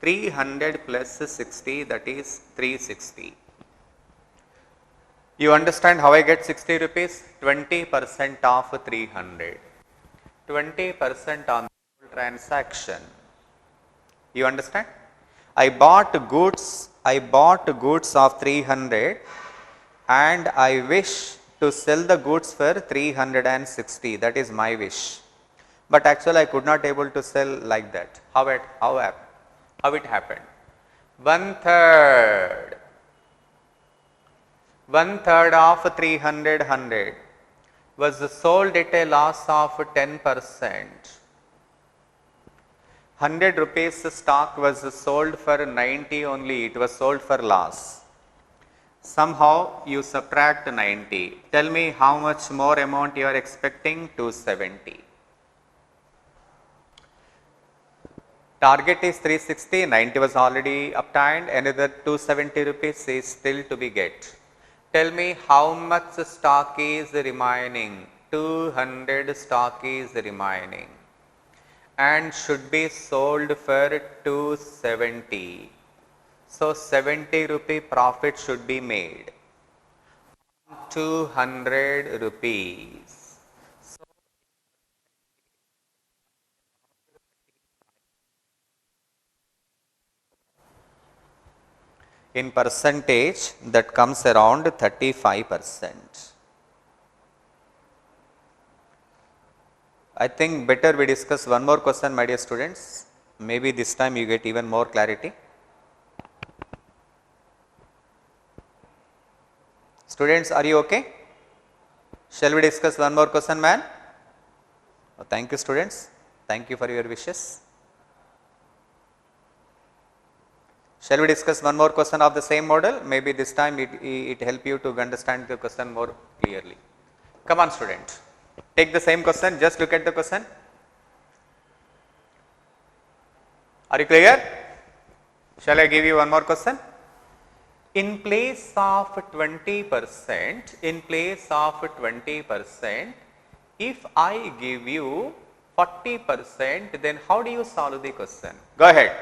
300 plus 60, that is 360. You understand how I get 60 rupees? 20% of 300. 20% on the transaction. You understand? I bought goods of 300 and I wish to sell the goods for 360. That is my wish. But actually I could not able to sell like that. How it happened? One third of 300 was sold at a loss of 10%. 100 rupees stock was sold for 90 only. It was sold for loss. Somehow you subtract 90. Tell me how much more amount you are expecting? 270. Target is 360, 90 was already obtained, another 270 rupees is still to be get. Tell me how much stock is remaining? 200 stock is remaining and should be sold for 270. So 70 rupee profit should be made. 200 rupees. So in percentage that comes around 35%. I think better we discuss one more question, my dear students. Maybe this time you get even more clarity. Students, are you okay? Shall we discuss one more question, man? Oh, thank you, students. Thank you for your wishes. Shall we discuss one more question of the same model? Maybe this time it help you to understand the question more clearly. Come on, student. Take the same question, just look at the question. Are you clear? Shall I give you one more question? In place of 20%, if I give you 40%, then how do you solve the question? Go ahead.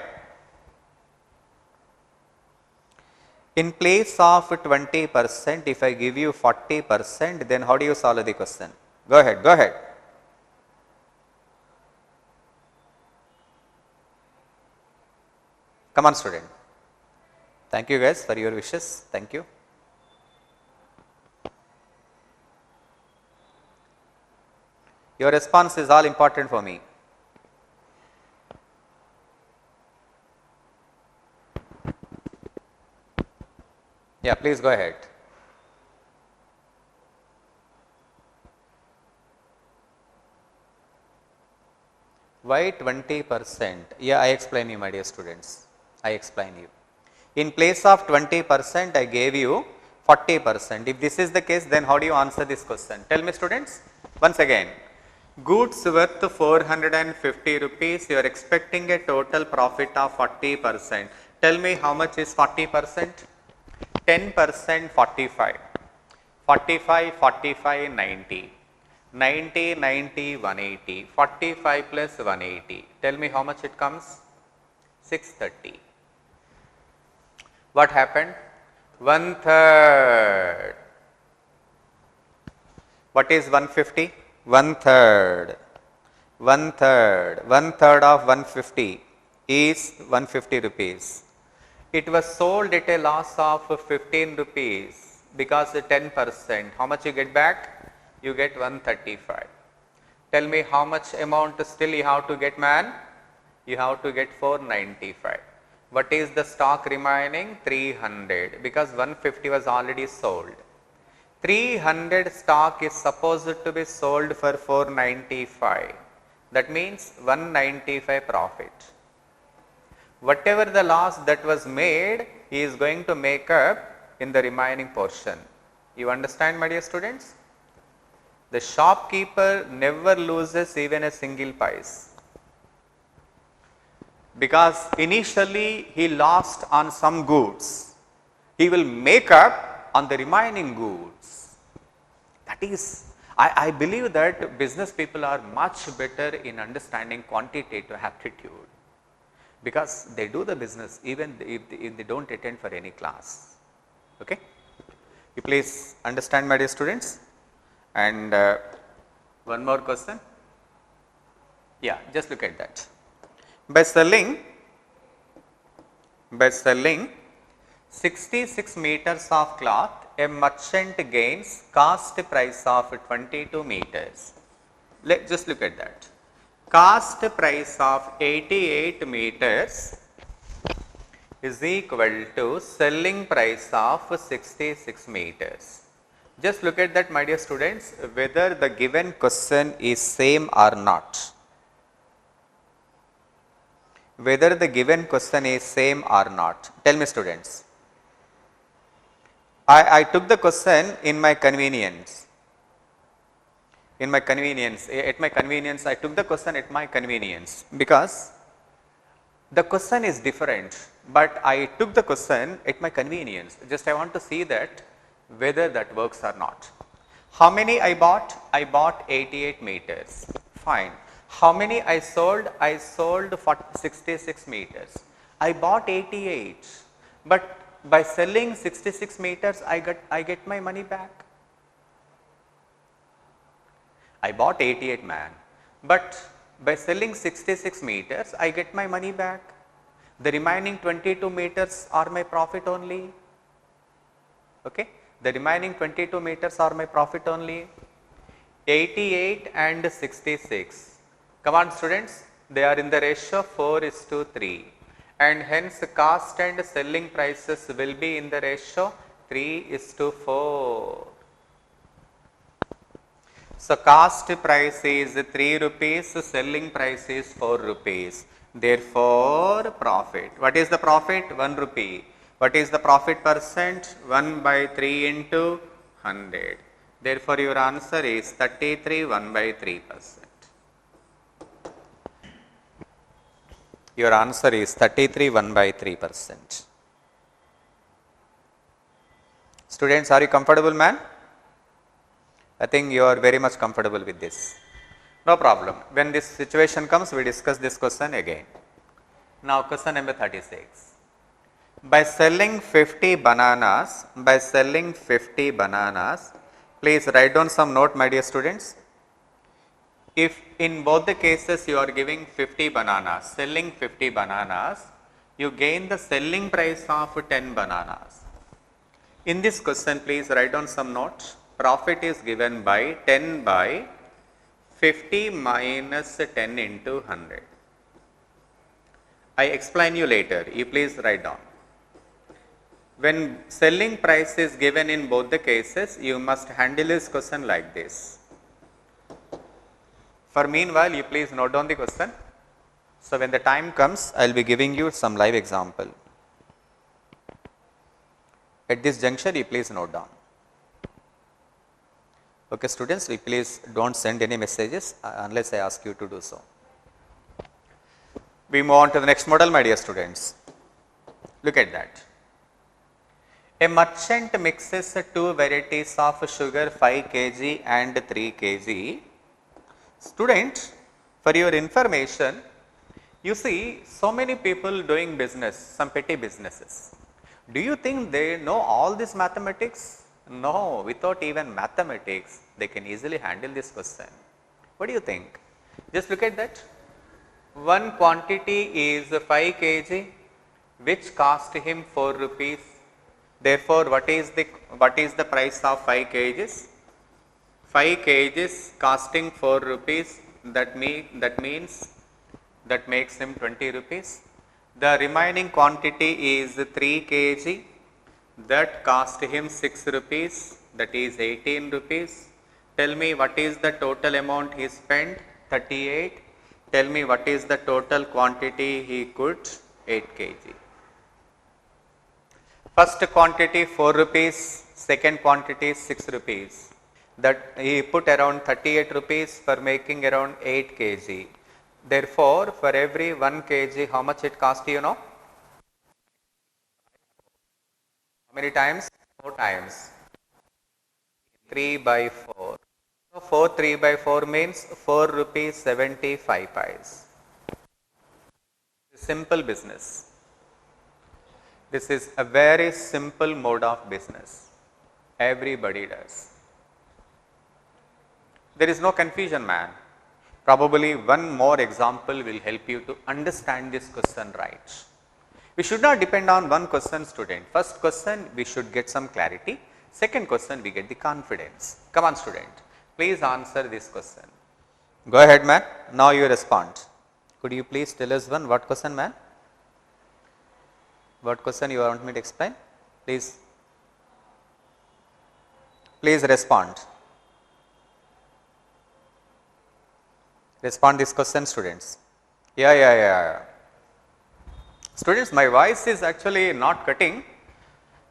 In place of 20%, if I give you 40%, then how do you solve the question? Go ahead, go ahead. Come on, student. Thank you guys for your wishes. Thank you. Your response is all important for me. Yeah, please go ahead. Why 20%? Yeah, I explain you, my dear students. I explain you. In place of 20%, I gave you 40%. If this is the case, then how do you answer this question? Tell me, students. Once again, goods worth 450 rupees, you are expecting a total profit of 40%. Tell me how much is 40%? 10% 45. 45, 45, 90. 90, 90, 180. 45 plus 180. Tell me how much it comes? 630. What happened? 1/3. What is 150? 1/3. 1/3. 1/3 of 150 is 150 rupees. It was sold at a loss of 15 rupees because 10%. How much you get back? You get 135. Tell me how much amount still you have to get, man? You have to get 495. What is the stock remaining? 300, because 150 was already sold. 300 stock is supposed to be sold for 495. That means 195 profit. Whatever the loss that was made, he is going to make up in the remaining portion. You understand, my dear students? The shopkeeper never loses even a single pice, because initially he lost on some goods. He will make up on the remaining goods. That is, I believe that business people are much better in understanding quantitative aptitude, because they do the business even if they do not attend for any class. Okay? You please understand, my dear students. And one more question. Yeah, just look at that. By selling 66 meters of cloth, a merchant gains cost price of 22 meters. Just look at that. Cost price of 88 meters is equal to selling price of 66 meters. Just look at that, my dear students, whether the given question is same or not. Whether the given question is same or not. Tell me, students. I took the question in my convenience. At my convenience, I took the question at my convenience, because the question is different, but I took the question at my convenience. Just I want to see that whether that works or not. How many I bought? I bought 88 meters. Fine. How many I sold? I sold 66 meters. I bought 88, but by selling 66 meters, I get my money back. I bought 88, man, but by selling 66 meters, I get my money back. The remaining 22 meters are my profit only. Okay? The remaining 22 meters are my profit only. 88 and 66. Come on, students, they are in the ratio 4:3, and hence cost and selling prices will be in the ratio 3:4. So cost price is 3 rupees, selling price is 4 rupees. Therefore, profit. What is the profit? 1 rupee. What is the profit percent? 1/3 into 100. Therefore, your answer is 33 1/3%. Your answer is 33 1/3%. Students, are you comfortable, man? I think you are very much comfortable with this. No problem. When this situation comes, we discuss this question again. Now, question number 36. By selling 50 bananas, please write down some note, my dear students. If in both the cases you are giving 50 bananas, selling 50 bananas, you gain the selling price of 10 bananas. In this question, please write down some notes. Profit is given by 10 by 50 minus 10 into 100. I explain you later. You please write down. When selling price is given in both the cases, you must handle this question like this. For meanwhile, you please note down the question. So, when the time comes, I will be giving you some live example. At this juncture, you please note down. Okay, students, we please don't send any messages unless I ask you to do so. We move on to the next model, my dear students. Look at that. A merchant mixes two varieties of sugar 5 kg and 3 kg. Student, for your information, you see so many people doing business, some petty businesses. Do you think they know all this mathematics? No, without even mathematics, they can easily handle this question. What do you think? Just look at that. One quantity is 5 kg, which cost him 4 rupees. Therefore, what is the price of 5 kgs? 5 kgs costing 4 rupees. That makes him 20 rupees. The remaining quantity is 3 kg. That cost him 6 rupees. That is 18 rupees. Tell me what is the total amount he spent? 38. Tell me what is the total quantity he could? 8 kg. First quantity 4 rupees, second quantity 6 rupees. That he put around 38 rupees for making around 8 kg. Therefore, for every 1 kg, how much it cost you know? How many times? 4 times. 3 by 4. So, 4 3 by 4 means 4 rupees 75 pies. Simple business. This is a very simple mode of business. Everybody does. There is no confusion, man. Probably one more example will help you to understand this question right. We should not depend on one question, student. First question, we should get some clarity. Second question, we get the confidence. Come on, student. Please answer this question. Go ahead, man. Now you respond. Could you please tell us what question, man? What question you want me to explain? Please. Please respond. Respond this question, students. Yeah. Students, my voice is actually not cutting,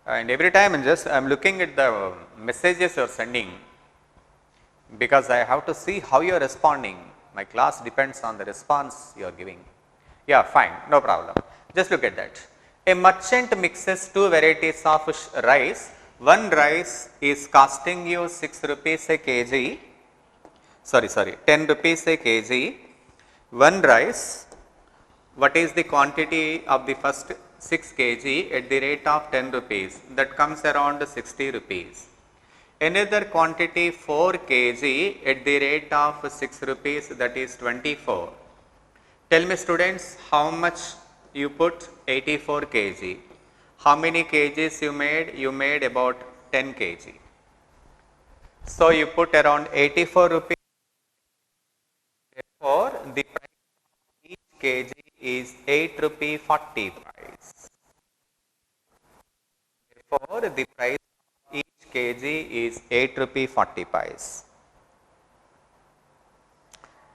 and every time I'm looking at the messages you are sending, because I have to see how you are responding. My class depends on the response you are giving. Yeah, fine, no problem. Just look at that. A merchant mixes two varieties of rice. One rice is costing you 6 rupees a kg. Sorry, 10 rupees a kg. One rice, what is the quantity of the first 6 kg at the rate of 10 rupees? That comes around 60 rupees. Another quantity 4 kg at the rate of 6 rupees, that is 24. Tell me, students, how much you put? 84 kg. How many kgs you made? You made about 10 kg. So, you put around 84 rupees. Therefore, the price of each kg is 8 rupee 40 pies. Therefore, the price of each kg is 8 rupee 40 pies.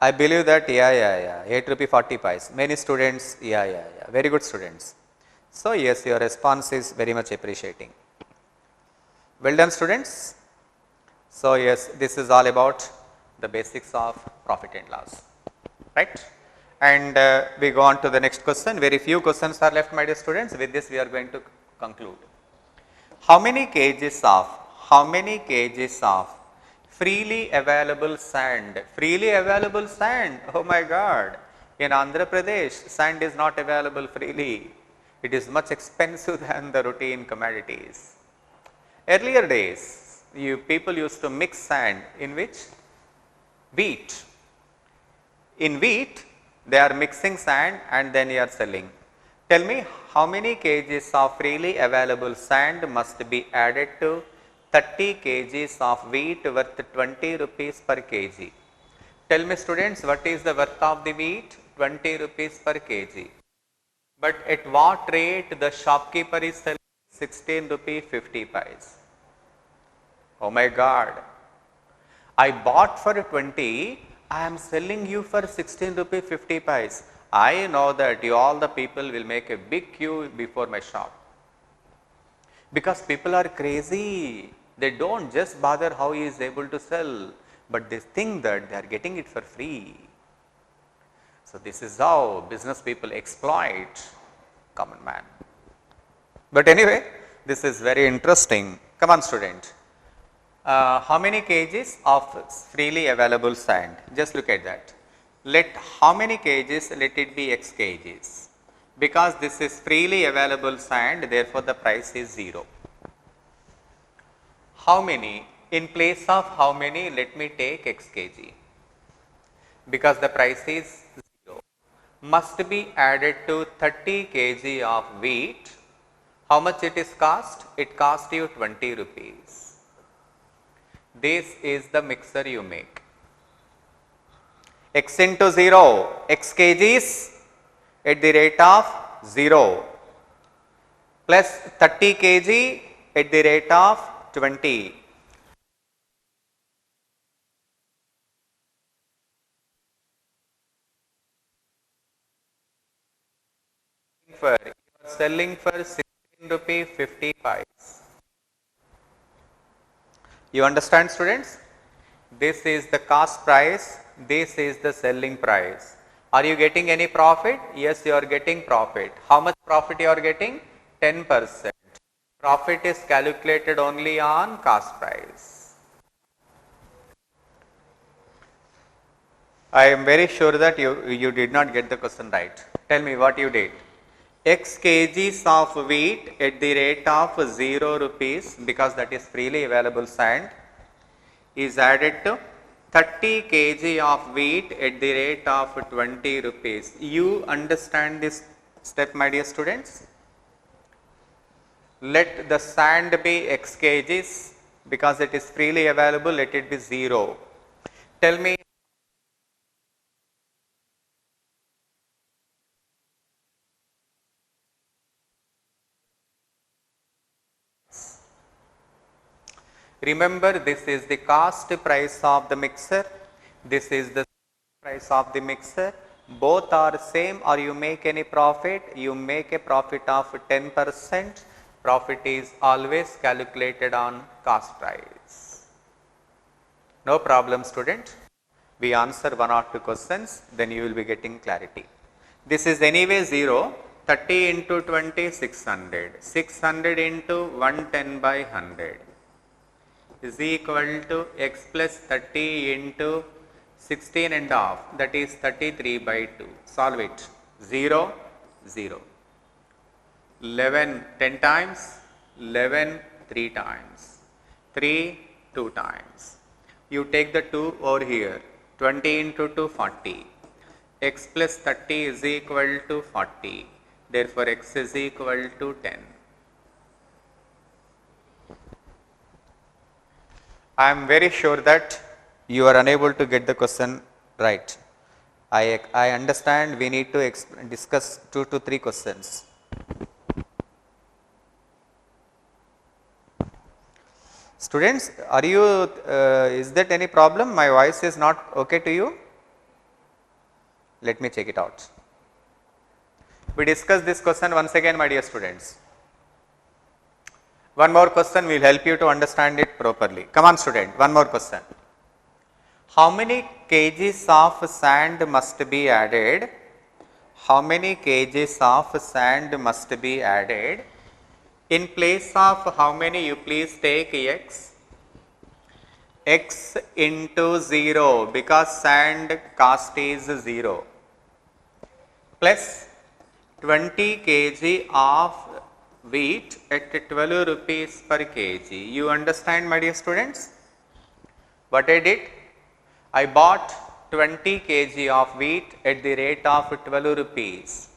I believe that, yeah, 8 rupee 40 pies. Many students, yeah, very good students. So, yes, your response is very much appreciating. Well done, students. So, yes, this is all about the basics of profit and loss, right? And we go on to the next question. Very few questions are left, my dear students. With this, we are going to conclude. How many kgs of, how many kgs of freely available sand? Freely available sand, oh my God. In Andhra Pradesh, sand is not available freely. It is much expensive than the routine commodities. Earlier days, people used to mix sand in which? Wheat. In wheat, they are mixing sand and then you are selling. Tell me how many kgs of freely available sand must be added to 30 kgs of wheat worth 20 rupees per kg. Tell me students, what is the worth of the wheat? 20 rupees per kg. But at what rate the shopkeeper is selling? 16 rupee 50 paise. Oh my God. I bought for 20, I am selling you for 16 rupee 50 paise. I know that all the people will make a big queue before my shop. Because people are crazy. They don't just bother how he is able to sell, but they think that they are getting it for free. So this is how business people exploit common man. But anyway, this is very interesting. Come on student. How many kgs of freely available sand? Just look at that. Let how many kgs? Let it be x kgs. Because this is freely available sand, therefore the price is 0. How many? In place of how many, let me take x kg. Because the price is 0. Must be added to 30 kg of wheat. How much it is cost? It cost you 20 rupees. This is the mixer you make. X into 0, x kgs at the rate of 0 plus 30 kg at the rate of 20. You are selling for 16 rupee 50 paise. You understand students? This is the cost price, this is the selling price. Are you getting any profit? Yes, you are getting profit. How much profit you are getting? 10%. Profit is calculated only on cost price. I am very sure that you did not get the question right. Tell me what you did. X kgs of wheat at the rate of 0 rupees, because that is freely available sand, is added to 30 kg of wheat at the rate of 20 rupees. You understand this step, my dear students? Let the sand be x kgs, because it is freely available, let it be 0. Tell me, remember, this is the cost price of the mixer, this is the price of the mixer. Both are same, or you make any profit, you make a profit of 10%. Profit is always calculated on cost price. No problem student. We answer 1 or 2 questions, then you will be getting clarity. This is anyway 0. 30 into 20, 600. 600 into 110 by 100 is equal to x plus 30 into 16 and half, that is 33 by 2. Solve it. 0, 0. 11 10 times, 11 3 times, 3 2 times. You take the 2 over here, 20 into 2 40. X plus 30 is equal to 40. Therefore, x is equal to 10. I am very sure that you are unable to get the question right. I understand we need to discuss 2 to 3 questions. Students, are you, is that any problem? My voice is not okay to you? Let me check it out. We discuss this question once again, my dear students. One more question will help you to understand it properly. Come on student, one more question. How many kgs of sand must be added? How many kgs of sand must be added In place of how many you please take x? X into 0 because sand cost is 0 plus 20 kg of wheat at 12 rupees per kg. You understand, my dear students? What I did? I bought 20 kg of wheat at the rate of 12 rupees.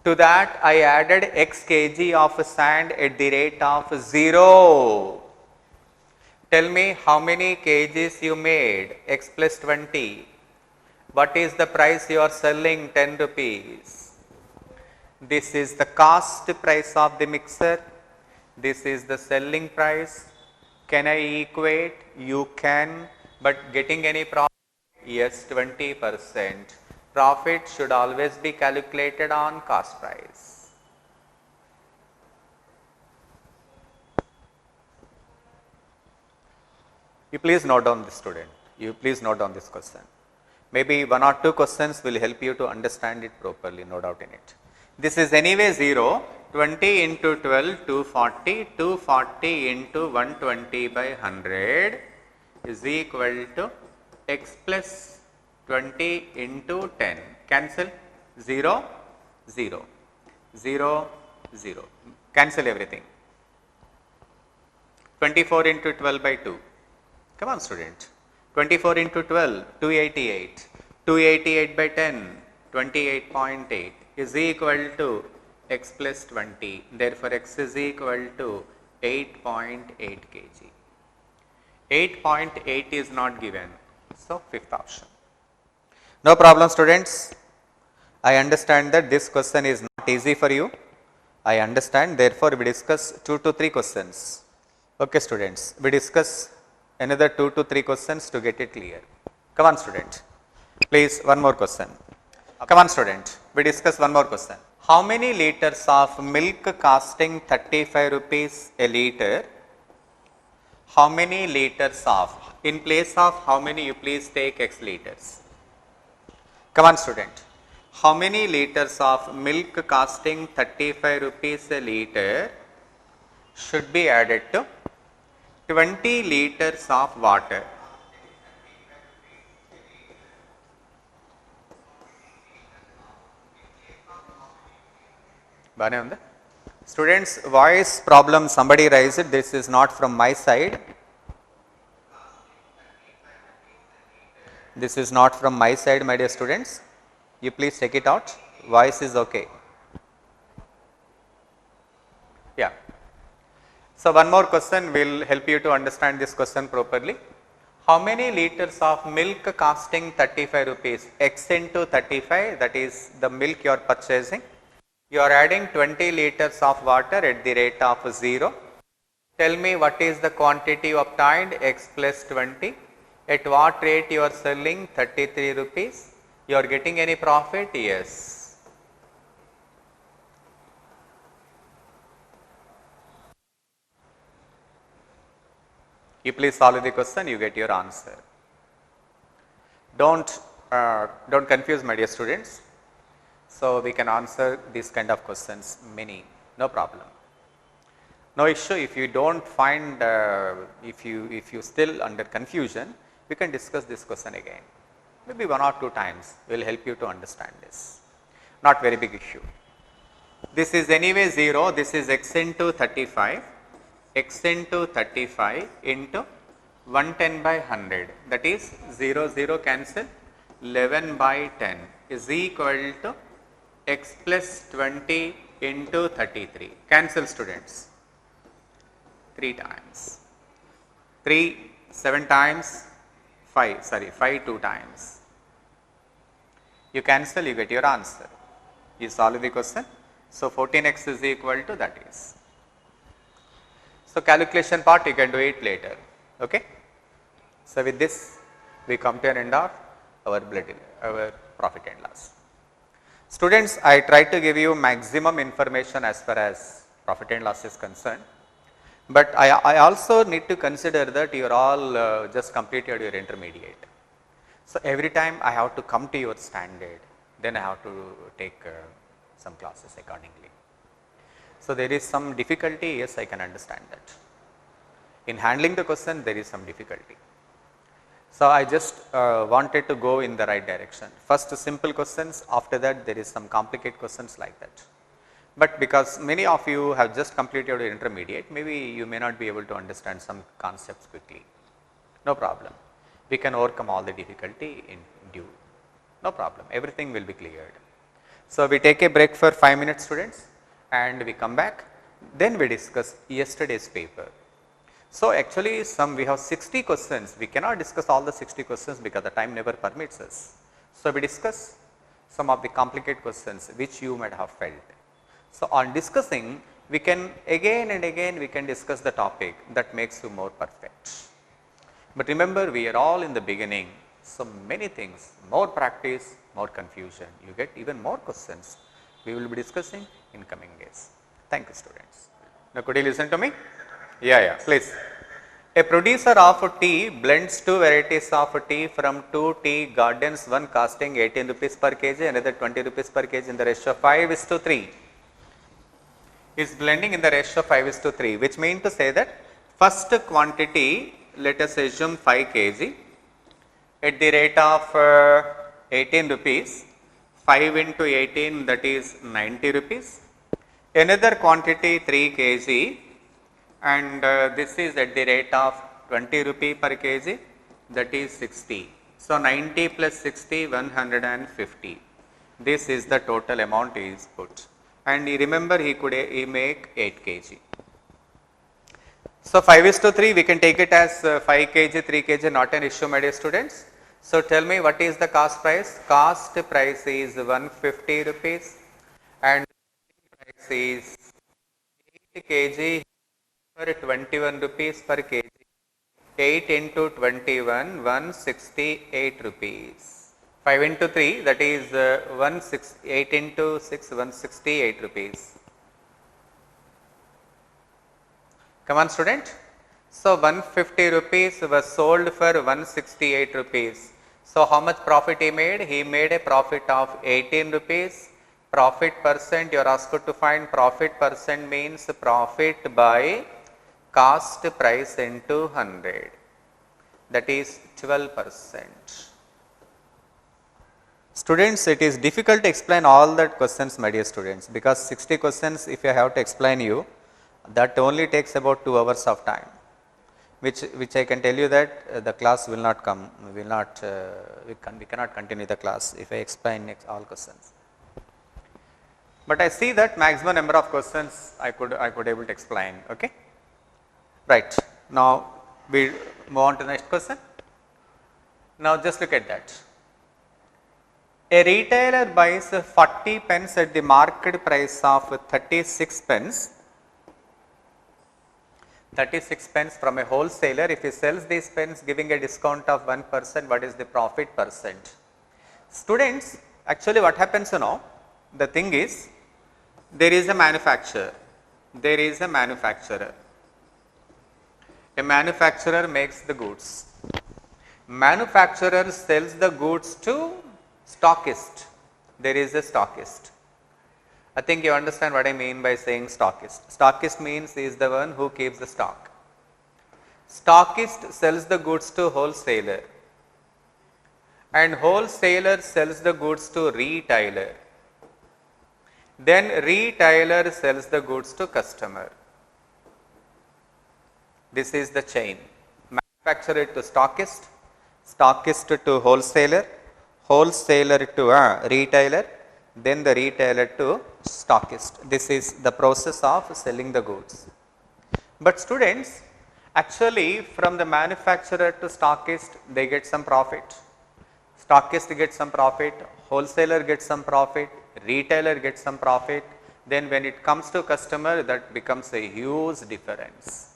To that I added x kg of sand at the rate of 0. Tell me how many kgs you made? X plus 20. What is the price you are selling? 10 rupees. This is the cost price of the mixer. This is the selling price. Can I equate? You can, but getting any profit? Yes, 20%. Profit should always be calculated on cost price. You please note down this, student. You please note down this question. Maybe one or two questions will help you to understand it properly, no doubt in it. This is anyway 0, 20 into 12, 240, 240 into 120 by 100 is equal to x plus 20 into 10. Cancel 0, 0, 0, 0. Cancel everything. 24 into 12 by 2. Come on, student. 24 into 12, 288. 288 by 10, 28.8 is equal to x plus 20. Therefore, x is equal to 8.8 kg. 8.8 is not given. So, fifth option. No problem, students. I understand that this question is not easy for you. I understand. Therefore, we discuss 2 to 3 questions. Okay, students. We discuss another 2 to 3 questions to get it clear. Come on, student. Please, one more question. Come on, student. We discuss one more question. How many liters of milk costing 35 rupees a liter? How many liters of? In place of how many you please take x liters? Come on, student. How many liters of milk costing 35 rupees a liter should be added to 20 liters of water? Students, voice problem somebody raised it. This is not from my side. This is not from my side, my dear students. You please check it out. Voice is okay. Yeah. So, one more question will help you to understand this question properly. How many liters of milk costing 35 rupees? X into 35, that is the milk you are purchasing. You are adding 20 liters of water at the rate of 0. Tell me what is the quantity obtained? X plus 20. At what rate you are selling? 33 rupees. You are getting any profit? Yes. You please solve the question, you get your answer. Don't confuse, my dear students. So, we can answer these kind of questions many, no problem. No issue. If you don't find, if you still under confusion, we can discuss this question again. Maybe 1 or 2 times will help you to understand this. Not very big issue. This is anyway 0. This is x into 35. X into 35 into 110 by 100, that is 0, 0 cancel, 11 by 10 is equal to x plus 20 into 33. Cancel, students. 3 times. 3, 7 times, 5, sorry, 5 2 times. You cancel, you get your answer. You solve the question. So, 14x is equal to that is. So, calculation part you can do it later. Okay. So, with this we come to an end of our profit and loss. Students, I try to give you maximum information as far as profit and loss is concerned, but I also need to consider that you are all just completed your intermediate. So, every time I have to come to your standard, then I have to take some classes accordingly. So, there is some difficulty, yes, I can understand that. In handling the question, there is some difficulty. So, I just wanted to go in the right direction. First simple questions, after that there is some complicated questions like that. But because many of you have just completed your intermediate, maybe you may not be able to understand some concepts quickly. No problem. We can overcome all the difficulty in due. No problem. Everything will be cleared. So, we take a break for 5 minutes, students, and we come back. Then we discuss yesterday's paper. So, actually we have 60 questions. We cannot discuss all the 60 questions because the time never permits us. So, we discuss some of the complicated questions which you might have felt. So, on discussing, we can again and again we can discuss the topic that makes you more perfect. But remember, we are all in the beginning, so many things, more practice, more confusion, you get even more questions we will be discussing in coming days. Thank you, students. Now, could you listen to me? Yeah, please. A producer of tea blends two varieties of tea from two tea gardens, one costing 18 rupees per kg, another 20 rupees per kg in the ratio of 5:3. Is blending in the ratio of 5:3, which means to say that first quantity, let us assume 5 kg at the rate of 18 rupees, 5 into 18, that is 90 rupees. Another quantity 3 kg, and this is at the rate of 20 rupee per kg, that is 60. So, 90 plus 60, 150. This is the total amount is put, and remember he make 8 kg. So, 5:3 we can take it as 5 kg, 3 kg, not an issue, my dear students. So, tell me what is the cost price? Cost price is 150 rupees and price is 8 kg for 21 rupees per kg. 8 into 21, 168 rupees. 5 into 3, that is 8 into 6, 168 rupees. Come on, student. So, 150 rupees was sold for 168 rupees. So, how much profit he made? He made a profit of 18 rupees. Profit percent, you are asked to find profit percent means profit by cost price into 100. That is 12%. Students, it is difficult to explain all that questions, my dear students, because 60 questions if I have to explain you, that only takes about 2 hours of time, which I can tell you that the class will not come, we cannot continue the class if I explain all questions. But I see that maximum number of questions I could able to explain. Okay, right. Now we move on to the next question. Now just look at that. A retailer buys 40 pence at the market price of 36 pence. 36 pence from a wholesaler. If he sells these pens giving a discount of 1%, what is the profit percent? Students, actually what happens now, the thing is, there is a manufacturer. There is a manufacturer. A manufacturer makes the goods. Manufacturer sells the goods to stockist. There is a stockist. I think you understand what I mean by saying stockist. Stockist means he is the one who keeps the stock. Stockist sells the goods to wholesaler, and wholesaler sells the goods to retailer. Then retailer sells the goods to customer. This is the chain. Manufacturer to stockist, stockist to wholesaler, wholesaler to retailer, then the retailer to stockist. This is the process of selling the goods. But students, actually from the manufacturer to stockist, they get some profit. Stockist gets some profit, wholesaler gets some profit, retailer gets some profit. Then when it comes to customer, that becomes a huge difference.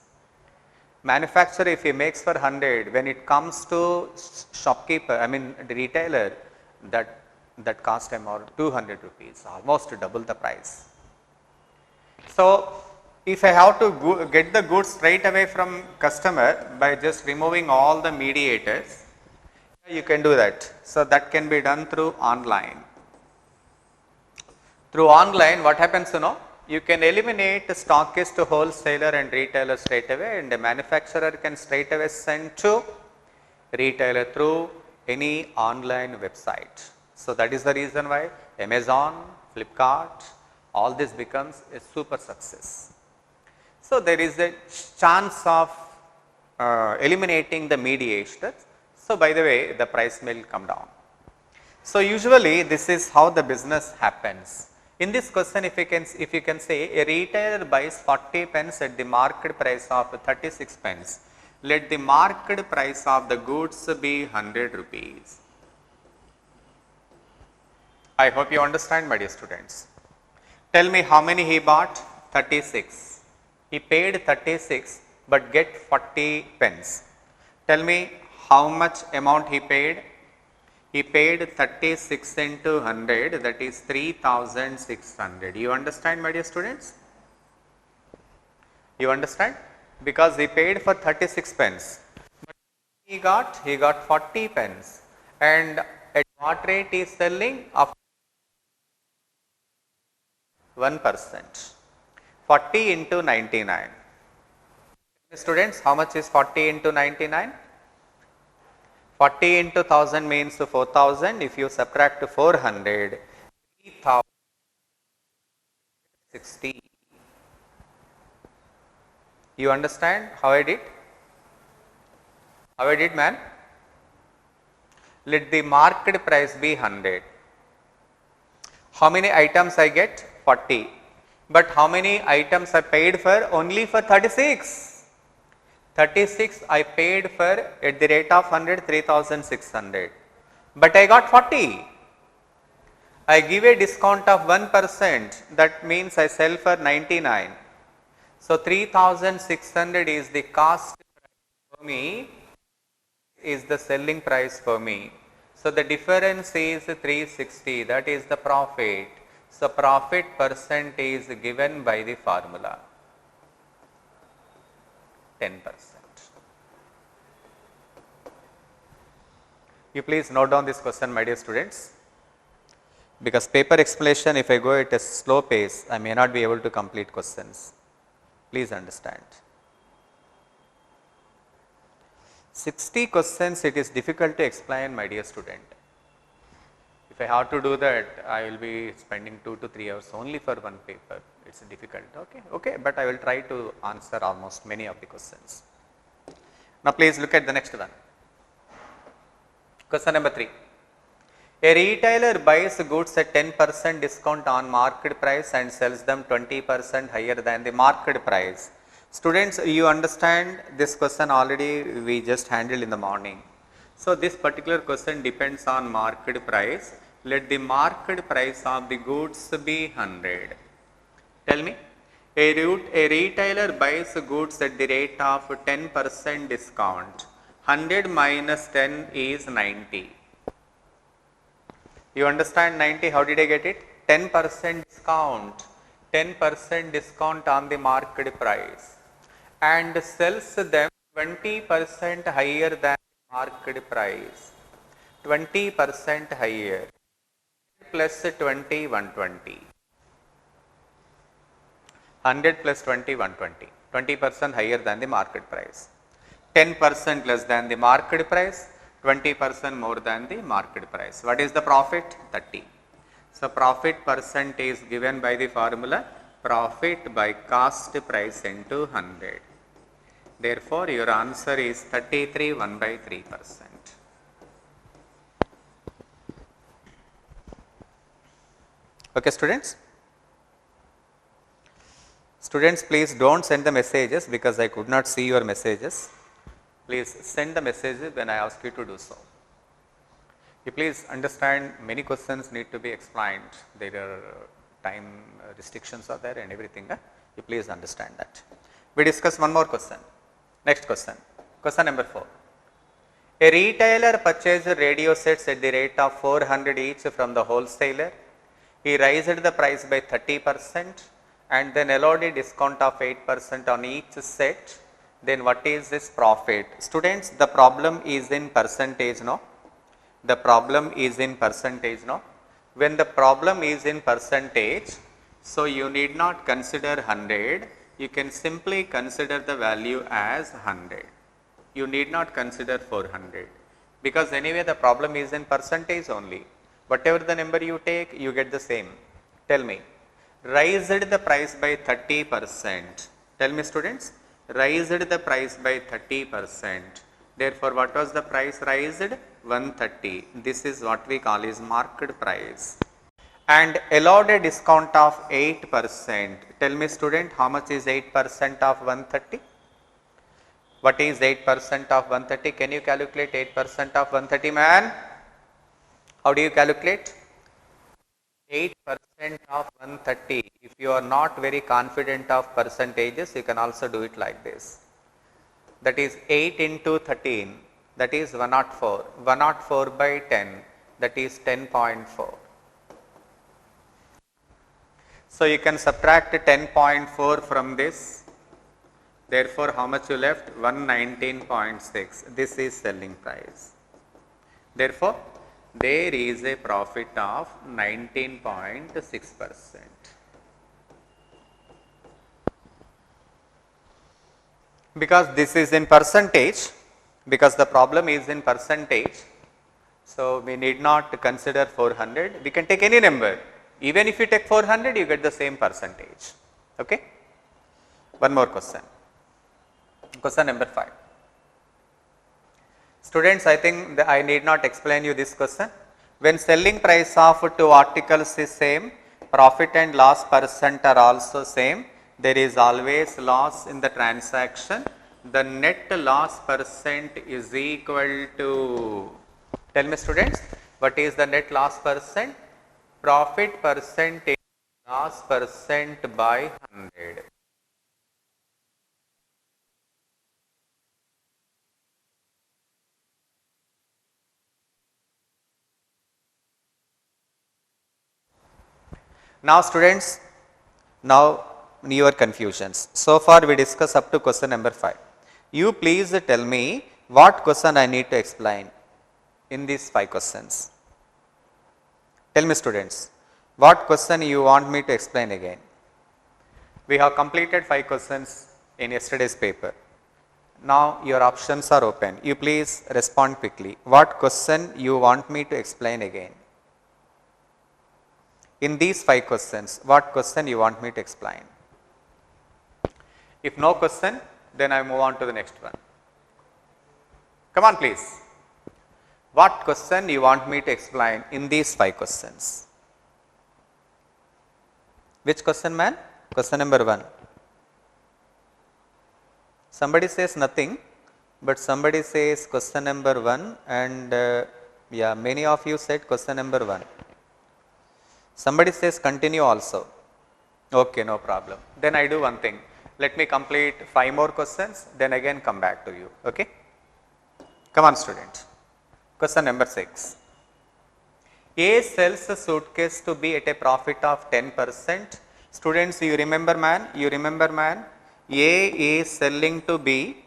Manufacturer, if he makes for 100, when it comes to shopkeeper, I mean the retailer, that cost him or 200 rupees, almost double the price. So, if I have to get the goods straight away from customer by just removing all the mediators, you can do that. So, that can be done through online. Through online, what happens, you can eliminate stockist, wholesaler and retailer straight away, and the manufacturer can straight away send to retailer through any online website. So that is the reason why Amazon, Flipkart, all this becomes a super success. So there is a chance of eliminating the mediators. So by the way, the price will come down. So usually this is how the business happens. In this question, if you can say a retailer buys 40 pence at the market price of 36 pence, let the market price of the goods be 100 rupees. I hope you understand, my dear students. Tell me how many he bought? 36. He paid 36 but get 40 pence. Tell me how much amount he paid? He paid 36 into 100, that is 3600. You understand, my dear students? You understand? Because he paid for 36 pence. He got 40 pence. And at what rate he is selling? Of 1%. 40 into 99. Students, how much is 40 into 99? 40 into 1000 means 4000. If you subtract 400, 3060. You understand how I did? How I did, man? Let the market price be 100. How many items I get? 40. But how many items I paid for? Only for 36. 36 I paid for at the rate of 100, 3600. But I got 40. I give a discount of 1%. That means I sell for 99. So 3600 is the cost for me, is the selling price for me. So the difference is 360. That is the profit. So profit percent is given by the formula 10%. You please note down this question, my dear students, because paper explanation, if I go at a slow pace, I may not be able to complete questions. Please understand. 60 questions, it is difficult to explain, my dear student. If I have to do that, I will be spending 2 to 3 hours only for one paper. It's difficult. Okay, but I will try to answer almost many of the questions. Now please look at the next one. Question number 3. A retailer buys goods at 10% discount on market price and sells them 20% higher than the market price. Students, you understand this question already we just handled in the morning. So this particular question depends on market price. Let the market price of the goods be 100. Tell me, a retailer buys goods at the rate of 10% discount. 100 minus 10 is 90. You understand 90? How did I get it? 10% discount. 10% discount on the market price. And sells them 20% higher than market price. 20% higher. Plus 20, 120. 100 plus 20, 120. 20% higher than the market price. 10% less than the market price. 20% more than the market price. What is the profit? 30. So profit percent is given by the formula profit by cost price into 100. Therefore, your answer is 33 1/3%. Okay, students? Students, please don't send the messages because I could not see your messages. Please send the messages when I ask you to do so. You please understand many questions need to be explained. There are time restrictions are there and everything. You please understand that. We discuss one more question. Next question. Question number 4. A retailer purchased radio sets at the rate of 400 each from the wholesaler. He raised the price by 30% and then allowed a discount of 8% on each set. Then what is this profit? Students, the problem is in percentage, no? The problem is in percentage, no? When the problem is in percentage, So you need not consider 100, you can simply consider the value as 100. You need not consider 400 because anyway the problem is in percentage only. Whatever the number you take, you get the same. Tell me, raised the price by 30%. Tell me students, raised the price by 30%. Therefore, what was the price raised? 130. This is what we call is market price. And allowed a discount of 8%. Tell me student, how much is 8% of 130? What is 8% of 130? Can you calculate 8% of 130, man? How do you calculate? 8% of 130. If you are not very confident of percentages, you can also do it like this. That is 8 into 13, that is 104. 104 by 10, that is 10.4. So you can subtract 10.4 from this. Therefore, how much you left? 119.6. This is selling price. Therefore, there is a profit of 19.6%. Because this is in percentage, because the problem is in percentage, so we need not consider 400. We can take any number. Even if you take 400, you get the same percentage. Okay? One more question. Question number 5. Students, I think I need not explain you this question. When selling price of two articles is same, profit and loss percent are also same, there is always loss in the transaction. The net loss percent is equal to, tell me students, what is the net loss percent? Profit percentage loss percent by 100. Now students, now your confusions. So far we discussed up to question number 5. You please tell me what question I need to explain in these 5 questions. Tell me students, what question you want me to explain again? We have completed 5 questions in yesterday's paper. Now your options are open. You please respond quickly. What question you want me to explain again? In these 5 questions, what question you want me to explain? If no question, then I move on to the next one. Come on please. What question you want me to explain in these 5 questions? Which question, man? Question number 1. Somebody says nothing, but somebody says question number 1 and yeah, many of you said question number 1. Somebody says continue also. Okay, no problem. Then I do one thing. Let me complete 5 more questions, then again come back to you. Okay? Come on, student. Question number 6. A sells a suitcase to B at a profit of 10%. Students, you remember man? You remember man? A is selling to B.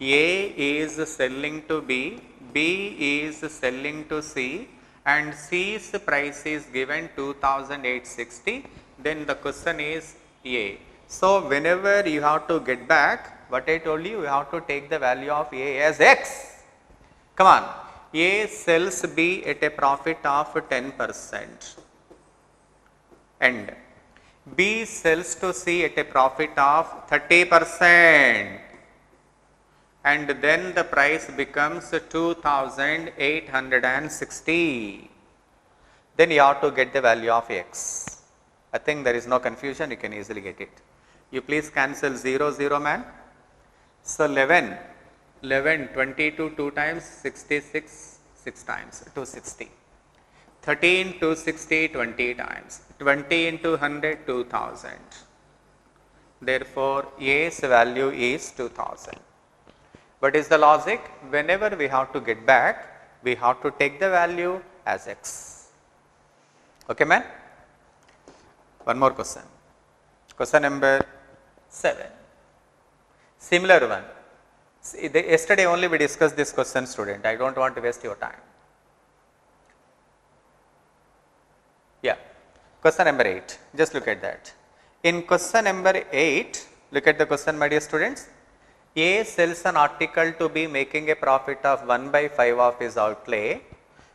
A is selling to B. B is selling to C. And C's price is given 2,860, then the question is A. So whenever you have to get back, what I told you, you have to take the value of A as X. Come on, A sells B at a profit of 10% and B sells to C at a profit of 30%. And then the price becomes 2,860. Then you have to get the value of X. I think there is no confusion, you can easily get it. You please cancel 0, 0 man. So 11, 22 2 times, 66, 6 times, 260. 13, 260, 20 times. 20 into 100, 2000. Therefore, A's value is 2000. What is the logic? Whenever we have to get back, we have to take the value as X. Okay, man? One more question. Question number 7. Similar one. See, yesterday only we discussed this question, student. I don't want to waste your time. Yeah. Question number 8, just look at that. In question number 8, look at the question, my dear students. A sells an article to B making a profit of 1 by 5 of his outlay.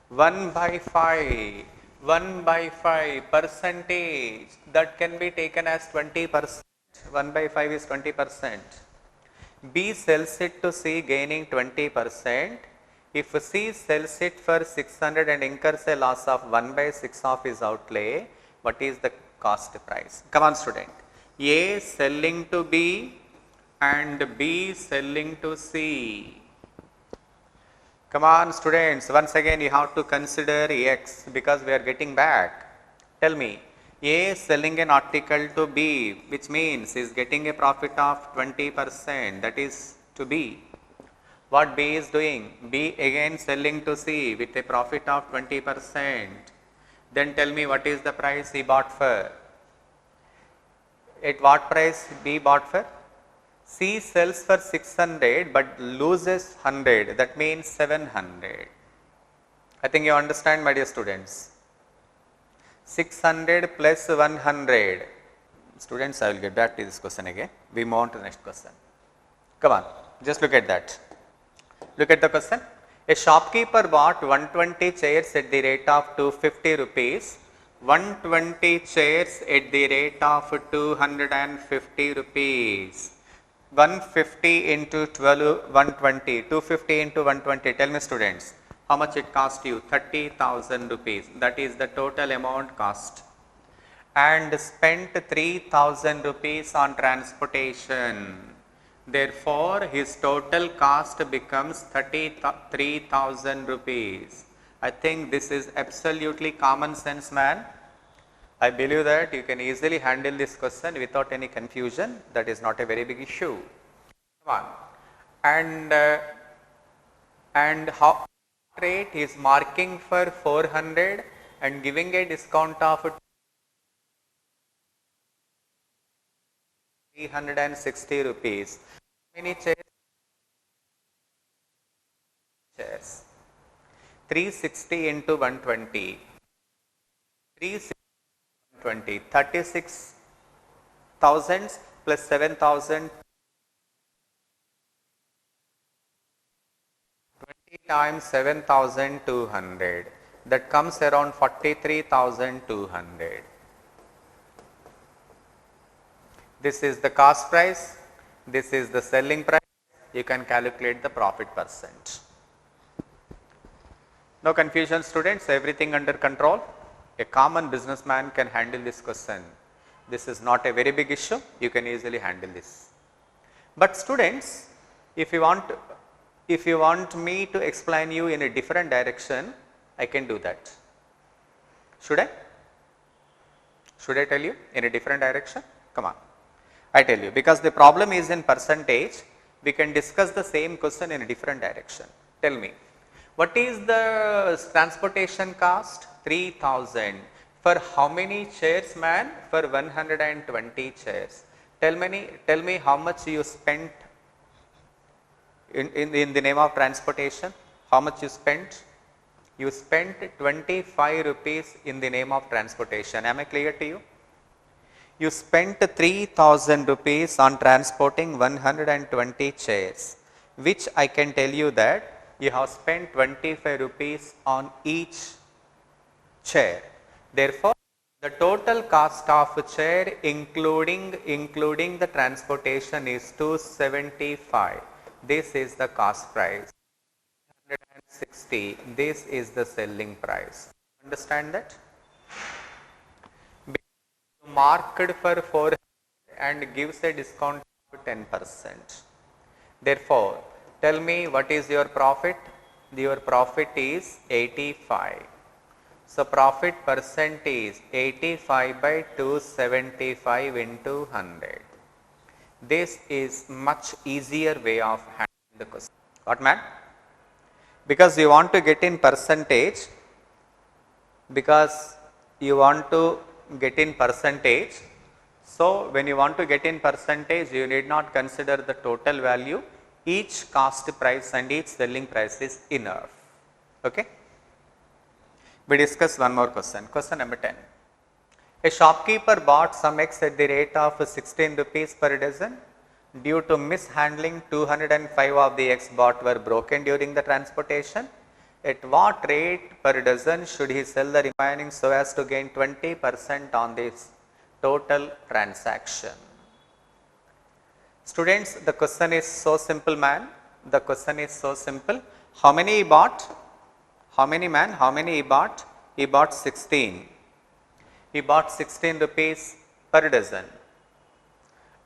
1 by 5, 1 by 5 percentage, that can be taken as 20%. 1 by 5 is 20%. B sells it to C gaining 20%. If C sells it for 600 and incurs a loss of 1 by 6 of his outlay, what is the cost price? Come on, student. A selling to B and B selling to C. Come on, students. Once again, you have to consider X because we are getting back. Tell me, A selling an article to B, which means is getting a profit of 20%, that is to B. What B is doing? B again selling to C with a profit of 20%. Then tell me what is the price he bought for? At what price B bought for? C sells for 600 but loses 100, that means 700. I think you understand, my dear students. 600 plus 100. Students, I will get back to this question again. We move on to the next question. Come on, just look at that. Look at the question. A shopkeeper bought 120 chairs at the rate of 250 rupees. 120 chairs at the rate of 250 rupees. 150 into 12, 120, 250 into 120. Tell me, students, how much it cost you? 30,000 rupees. That is the total amount cost. And spent 3,000 rupees on transportation. Therefore, his total cost becomes 33,000 rupees. I think this is absolutely common sense, man. I believe that you can easily handle this question without any confusion. That is not a very big issue. Come on. And how rate is marking for 400 and giving a discount of 360 rupees. How many chairs? 360 into 120. 360 120. 36,000 plus 7,000. 20 times 7,200. That comes around 43,200. This is the cost price. This is the selling price. You can calculate the profit percent. No confusion, students. Everything under control. A common businessman can handle this question. This is not a very big issue. You can easily handle this. But students, if you want me to explain you in a different direction, I can do that. Should I? Should I tell you in a different direction? Come on. I tell you, because the problem is in percentage, we can discuss the same question in a different direction. Tell me, what is the transportation cost? 3,000. For how many chairs, man? For 120 chairs. Tell me how much you spent in the name of transportation. How much you spent? You spent 25 rupees in the name of transportation. Am I clear to you? You spent 3,000 rupees on transporting 120 chairs, which I can tell you that you have spent 25 rupees on each chair. Therefore, the total cost of a chair including the transportation is 275. This is the cost price. 160. This is the selling price. Understand that? Marked for 400 and gives a discount of 10%. Therefore, tell me what is your profit? Your profit is 85. So, profit percent is 85 by 275 into 100. This is much easier way of handling the question. What, man? Because you want to get in percentage, so when you want to get in percentage, you need not consider the total value. Each cost price and each selling price is enough. Okay. We discuss one more question. Question number 10. A shopkeeper bought some eggs at the rate of 16 rupees per dozen. Due to mishandling, 205 of the eggs bought were broken during the transportation. At what rate per dozen should he sell the remaining so as to gain 20% on this total transaction? Students, the question is so simple, man. The question is so simple. How many he bought? How many, man? How many he bought? He bought 16. He bought 16 rupees per dozen.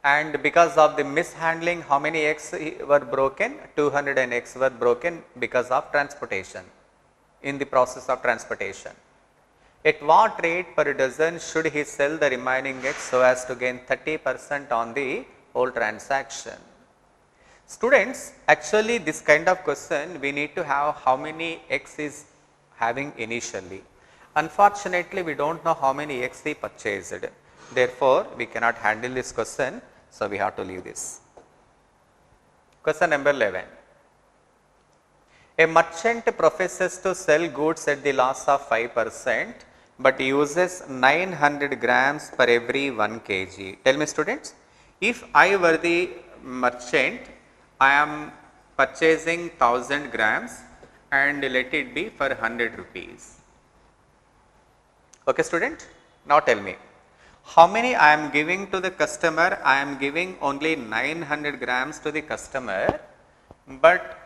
And because of the mishandling, how many eggs were broken? 200 eggs were broken because of transportation, in the process of transportation. At what rate per dozen should he sell the remaining eggs so as to gain 30% on the whole transaction? Students, actually this kind of question we need to have how many eggs is having initially. Unfortunately, we do not know how many eggs he purchased. Therefore, we cannot handle this question. So, we have to leave this. Question number 11. A merchant professes to sell goods at the loss of 5%, but uses 900 grams per every 1 kg. Tell me, students, if I were the merchant, I am purchasing 1000 grams and let it be for 100 rupees. Okay, student? Now tell me, how many I am giving to the customer? I am giving only 900 grams to the customer, but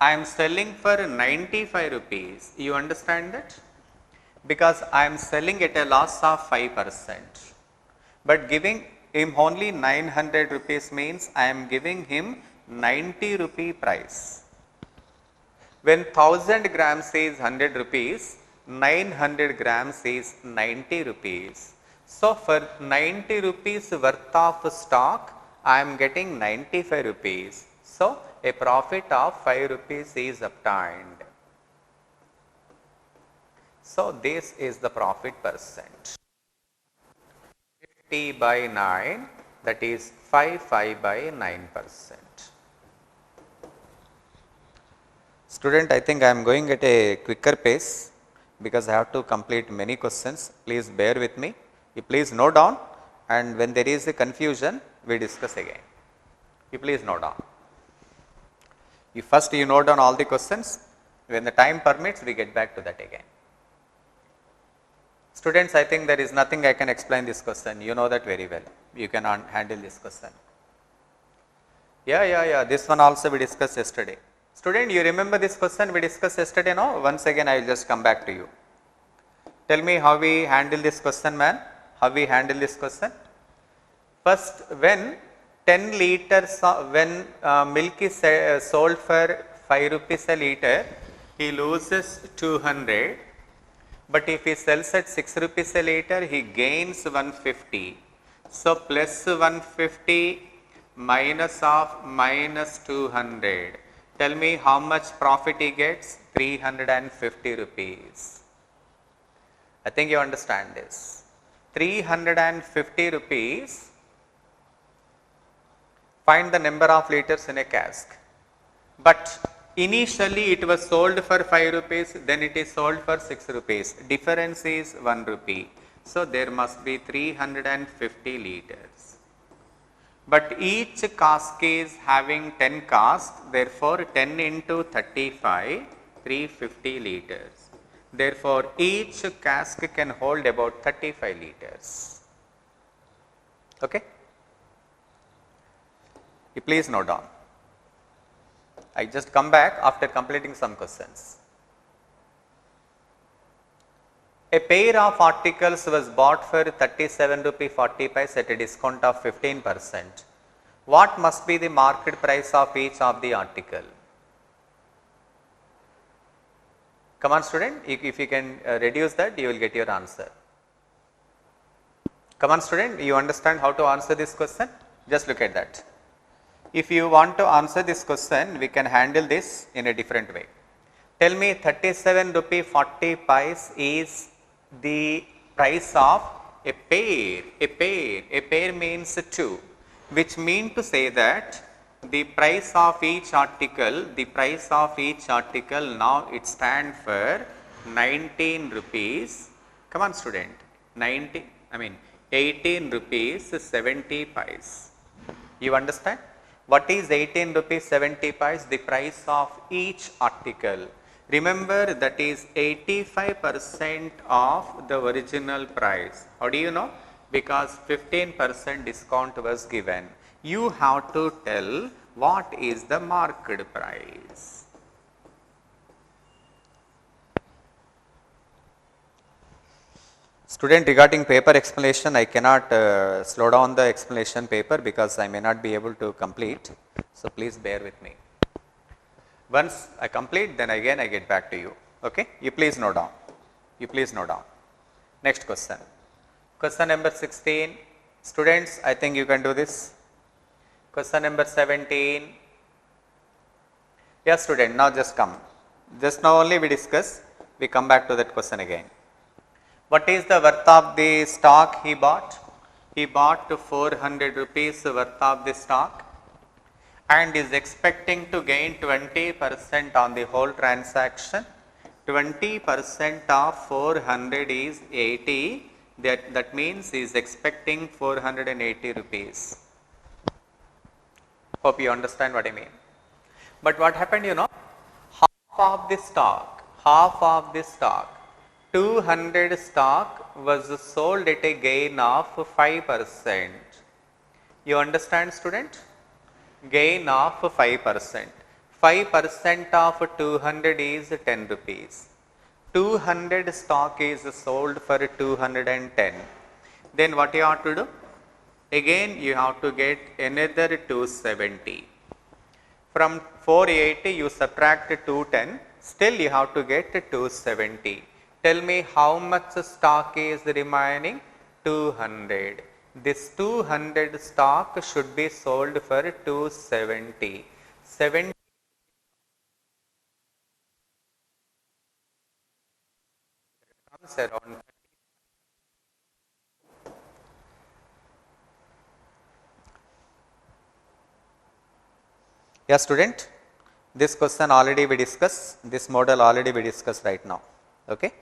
I am selling for 95 rupees. You understand that? Because I am selling at a loss of 5%. But giving him only 900 rupees means I am giving him 90 rupee price. When 1000 grams is 100 rupees, 900 grams is 90 rupees. So, for 90 rupees worth of stock, I am getting 95 rupees. So, a profit of 5 rupees is obtained. So, this is the profit percent. 50 by 9, that is 5 by 9%. Student, I think I am going at a quicker pace because I have to complete many questions. Please bear with me. You please note down, and when there is a confusion, we discuss again. You please note down. You first you note down all the questions. When the time permits, we get back to that again. Students, I think there is nothing I can explain this question. You know that very well. You can handle this question. Yeah. This one also we discussed yesterday. Student, you remember this question we discussed yesterday, no? Once again, I will just come back to you. Tell me how we handle this question, man. How we handle this question? First, when 10 liters, when milk is sold for 5 rupees a liter, he loses 200. But if he sells at 6 rupees a liter, he gains 150. So, plus 150 minus of minus 200. Tell me how much profit he gets? 350 rupees. I think you understand this. 350 rupees. Find the number of liters in a cask. But initially it was sold for 5 rupees, then it is sold for 6 rupees. Difference is 1 rupee. So, there must be 350 liters. But each cask is having 10 casks, therefore 10 into 35, 350 liters. Therefore, each cask can hold about 35 liters. Okay? You please note down. I just come back after completing some questions. A pair of articles was bought for 37 rupee 40 paise at a discount of 15%. What must be the market price of each of the article? Come on, student, if you can reduce that, you will get your answer. Come on, student, you understand how to answer this question? Just look at that. If you want to answer this question, we can handle this in a different way. Tell me 37 rupee 40 paise is the price of a pair. A pair means 2, which mean to say that the price of each article, now it stands for 19 rupees. Come on, student, 19. I mean 18 rupees 70 pice. You understand? What is 18 rupees 70 pice? The price of each article. Remember, that is 85% of the original price. How do you know? Because 15% discount was given. You have to tell what is the market price. Student, regarding paper explanation, I cannot slow down the explanation paper because I may not be able to complete. So please bear with me. Once I complete, then again I get back to you. Okay? You please note down. You please note down. Next question. Question number 16. Students, I think you can do this. Question number 17. Yes, student, now just come. Just now only we discuss. We come back to that question again. What is the worth of the stock he bought? He bought 400 rupees worth of the stock and is expecting to gain 20% on the whole transaction. 20% of 400 is 80. That means he is expecting 480 rupees. Hope you understand what I mean. But what happened, you know, half of the stock, 200 stock was sold at a gain of 5%. You understand, student? Gain of 5%. 5% of 200 is 10 rupees. 200 stock is sold for 210. Then what you have to do? Again you have to get another 270. From 480 you subtract 210, still you have to get 270. Tell me how much stock is remaining? 200. This 200 stock should be sold for 270. 70 comes around. Yeah, student, this question already we discussed, this model already we discussed right now. Okay?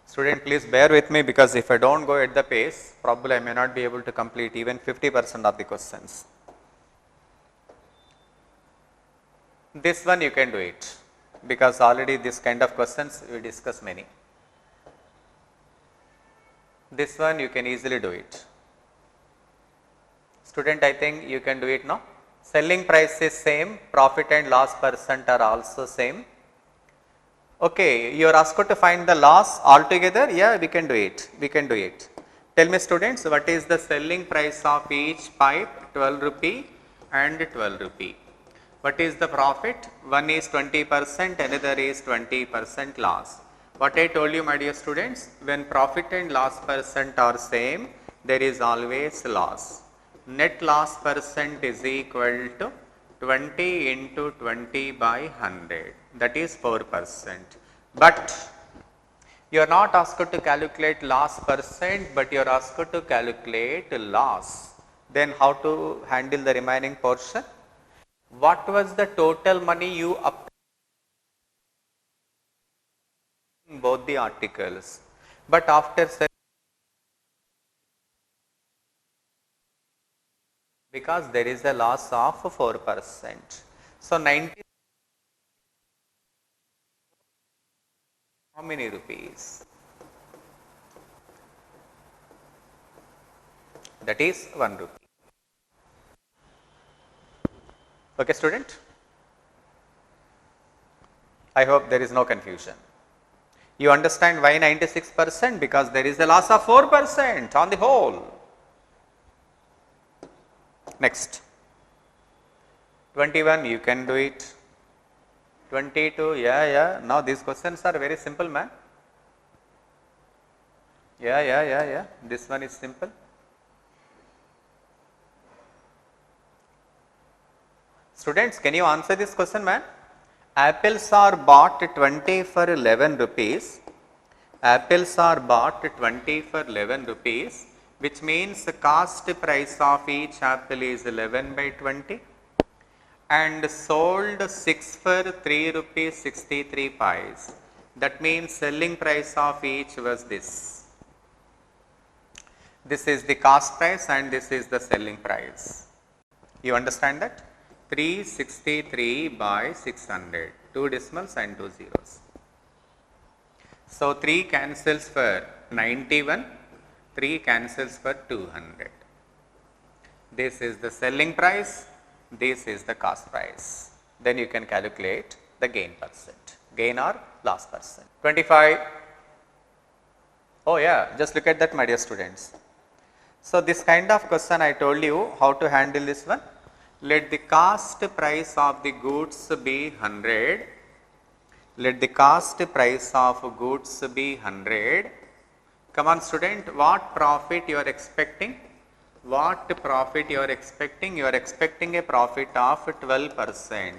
Student, please bear with me because if I don't go at the pace, probably I may not be able to complete even 50% of the questions. This one you can do it because already this kind of questions we discuss many. This one you can easily do it. Student, I think you can do it now. Selling price is same, profit and loss percent are also same. Okay, you are asked to find the loss altogether. Yeah, we can do it. We can do it. Tell me, students, what is the selling price of each pipe? 12 rupee and 12 rupee. What is the profit? One is 20%, another is 20% loss. What I told you, my dear students, when profit and loss percent are same, there is always loss. Net loss percent is equal to 20 into 20 by 100, that is 4%. But you are not asked to calculate loss percent, but you are asked to calculate loss. Then how to handle the remaining portion? What was the total money you obtained in both the articles? But after selling, because there is a loss of 4%. So 90, how many rupees? That is 1 rupee. Okay, student? I hope there is no confusion. You understand why 96%? Because there is a loss of 4% on the whole. Next. 21, you can do it. 22, yeah. Now these questions are very simple, man. Yeah. This one is simple. Students, can you answer this question, man? Apples are bought 20 for 11 rupees. Apples are bought 20 for 11 rupees, which means the cost price of each apple is 11 by 20 and sold 6 for 3 rupees 63 pice. That means selling price of each was this. This is the cost price and this is the selling price. You understand that? 363 by 600, 2 decimals and 2 zeros. So 3 cancels for 91, 3 cancels for 200. This is the selling price, this is the cost price. Then you can calculate the gain percent, gain or loss percent. 25. Oh yeah, just look at that, my dear students. So this kind of question I told you how to handle this one. Let the cost price of the goods be 100. Let the cost price of goods be 100. Come on student, what profit you are expecting? What profit you are expecting? You are expecting a profit of 12%,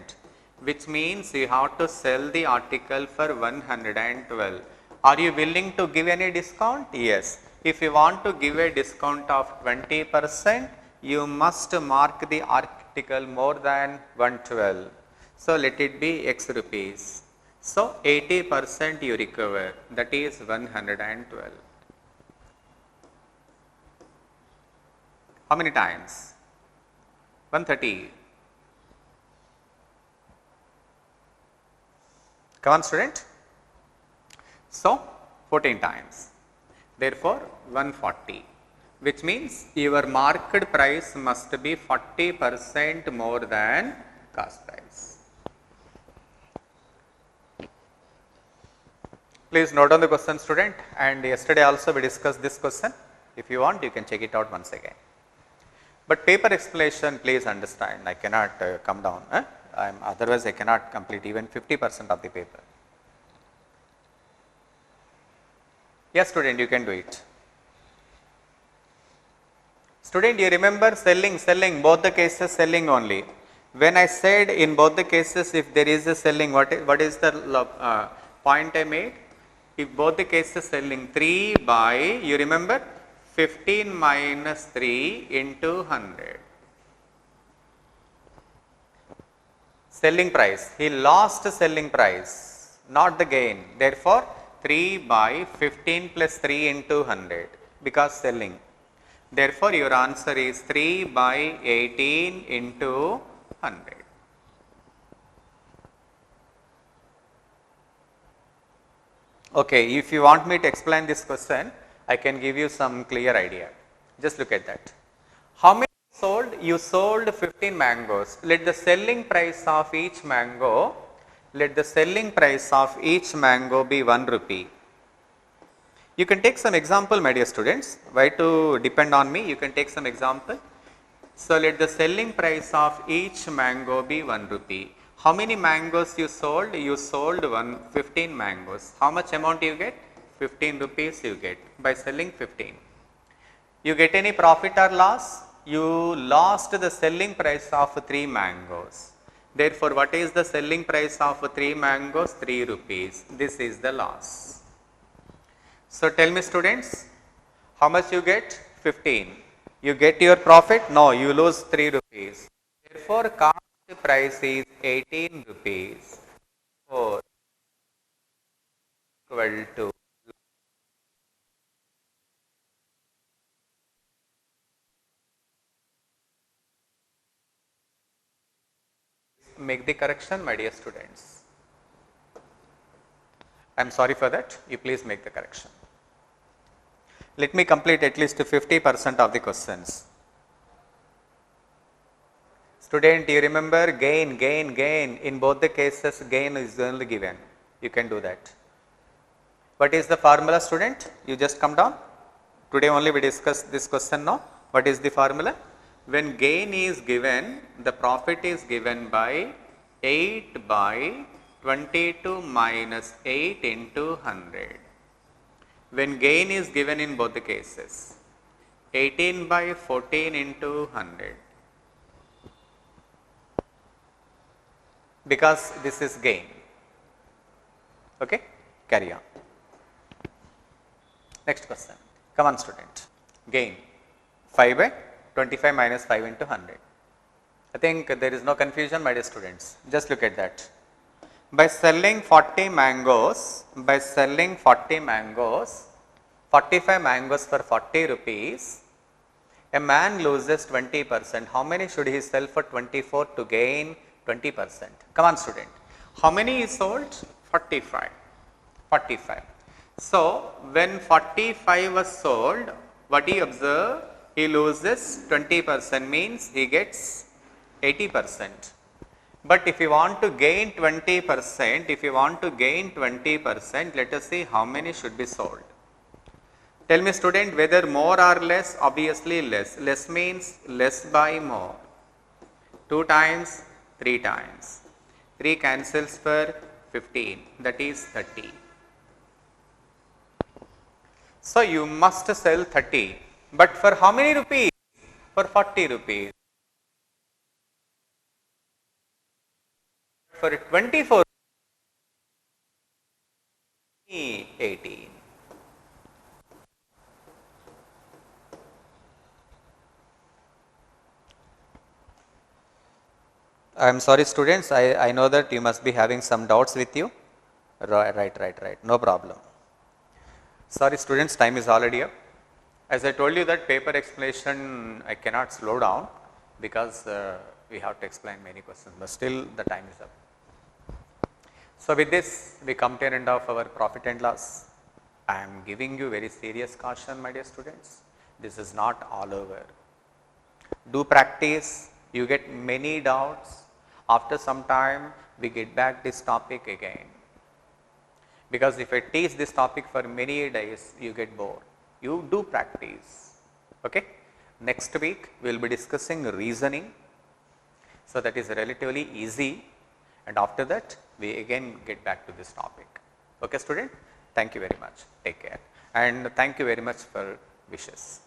which means you have to sell the article for 112. Are you willing to give any discount? Yes. If you want to give a discount of 20%, you must mark the article more than 112. So let it be X rupees. So 80% you recover, that is 112. How many times? 130. Come on student. So 14 times. Therefore 140, which means your market price must be 40% more than cost price. Please note down the question student, and yesterday also we discussed this question. If you want, you can check it out once again. But paper explanation, please understand, I cannot come down, otherwise I cannot complete even 50% of the paper. Yes student, you can do it. Student, you remember selling, both the cases selling only. When I said in both the cases if there is a selling, what is the point I made? If both the cases selling, 3 by, you remember, 15 minus 3 into 100. Selling price, he lost selling price, not the gain. Therefore, 3 by 15 plus 3 into 100, because selling. Therefore, your answer is 3 by 18 into 100. Okay, if you want me to explain this question, I can give you some clear idea. Just look at that. How many sold? You sold 15 mangoes. Let the selling price of each mango, let the selling price of each mango be 1 rupee. You can take some example, my dear students. Why to depend on me? You can take some example. So let the selling price of each mango be 1 rupee. How many mangoes you sold? You sold 15 mangoes. How much amount you get? 15 rupees you get by selling 15. You get any profit or loss? You lost the selling price of 3 mangoes. Therefore, what is the selling price of 3 mangoes? 3 rupees. This is the loss. So tell me students, how much you get? 15. You get your profit? No, you lose 3 rupees. Therefore, cost price is 18 rupees for equal to make the correction, my dear students. I am sorry for that, you please make the correction. Let me complete at least 50% of the questions. Student, you remember gain, in both the cases gain is only given, you can do that. What is the formula student? You just come down. Today only we discuss this question now. What is the formula? When gain is given, the profit is given by 8 by 22 minus 8 into 100. When gain is given in both the cases, 18 by 14 into 100. Because this is gain. Okay, carry on. Next question. Come on student. Gain 5 by 25 minus 5 into 100. I think there is no confusion, my dear students. Just look at that. By selling 40 mangoes, 45 mangoes for 40 rupees. A man loses 20%. How many should he sell for 24 to gain 20%? Come on student. How many is sold? 45. 45. So, when 45 was sold, what do you observe? He loses 20% means he gets 80%. But if you want to gain 20%, let us see how many should be sold. Tell me student, whether more or less, obviously less. Less means less by more. 2 times, 3 times. 3 cancels for 15, that is 30. So you must sell 30, but for how many rupees? For 40 rupees. For 24, 18. I am sorry students, I know that you must be having some doubts with you. Right. No problem. Sorry students, time is already up. As I told you that paper explanation I cannot slow down because we have to explain many questions, but still the time is up. So with this we come to an end of our profit and loss. I am giving you very serious caution, my dear students. This is not all over. Do practice, you get many doubts. After some time we get back this topic again. Because if I teach this topic for many days, you get bored. You do practice. Okay? Next week we will be discussing reasoning. So that is relatively easy, and after that we again get back to this topic. Okay student? Thank you very much. Take care. And thank you very much for wishes.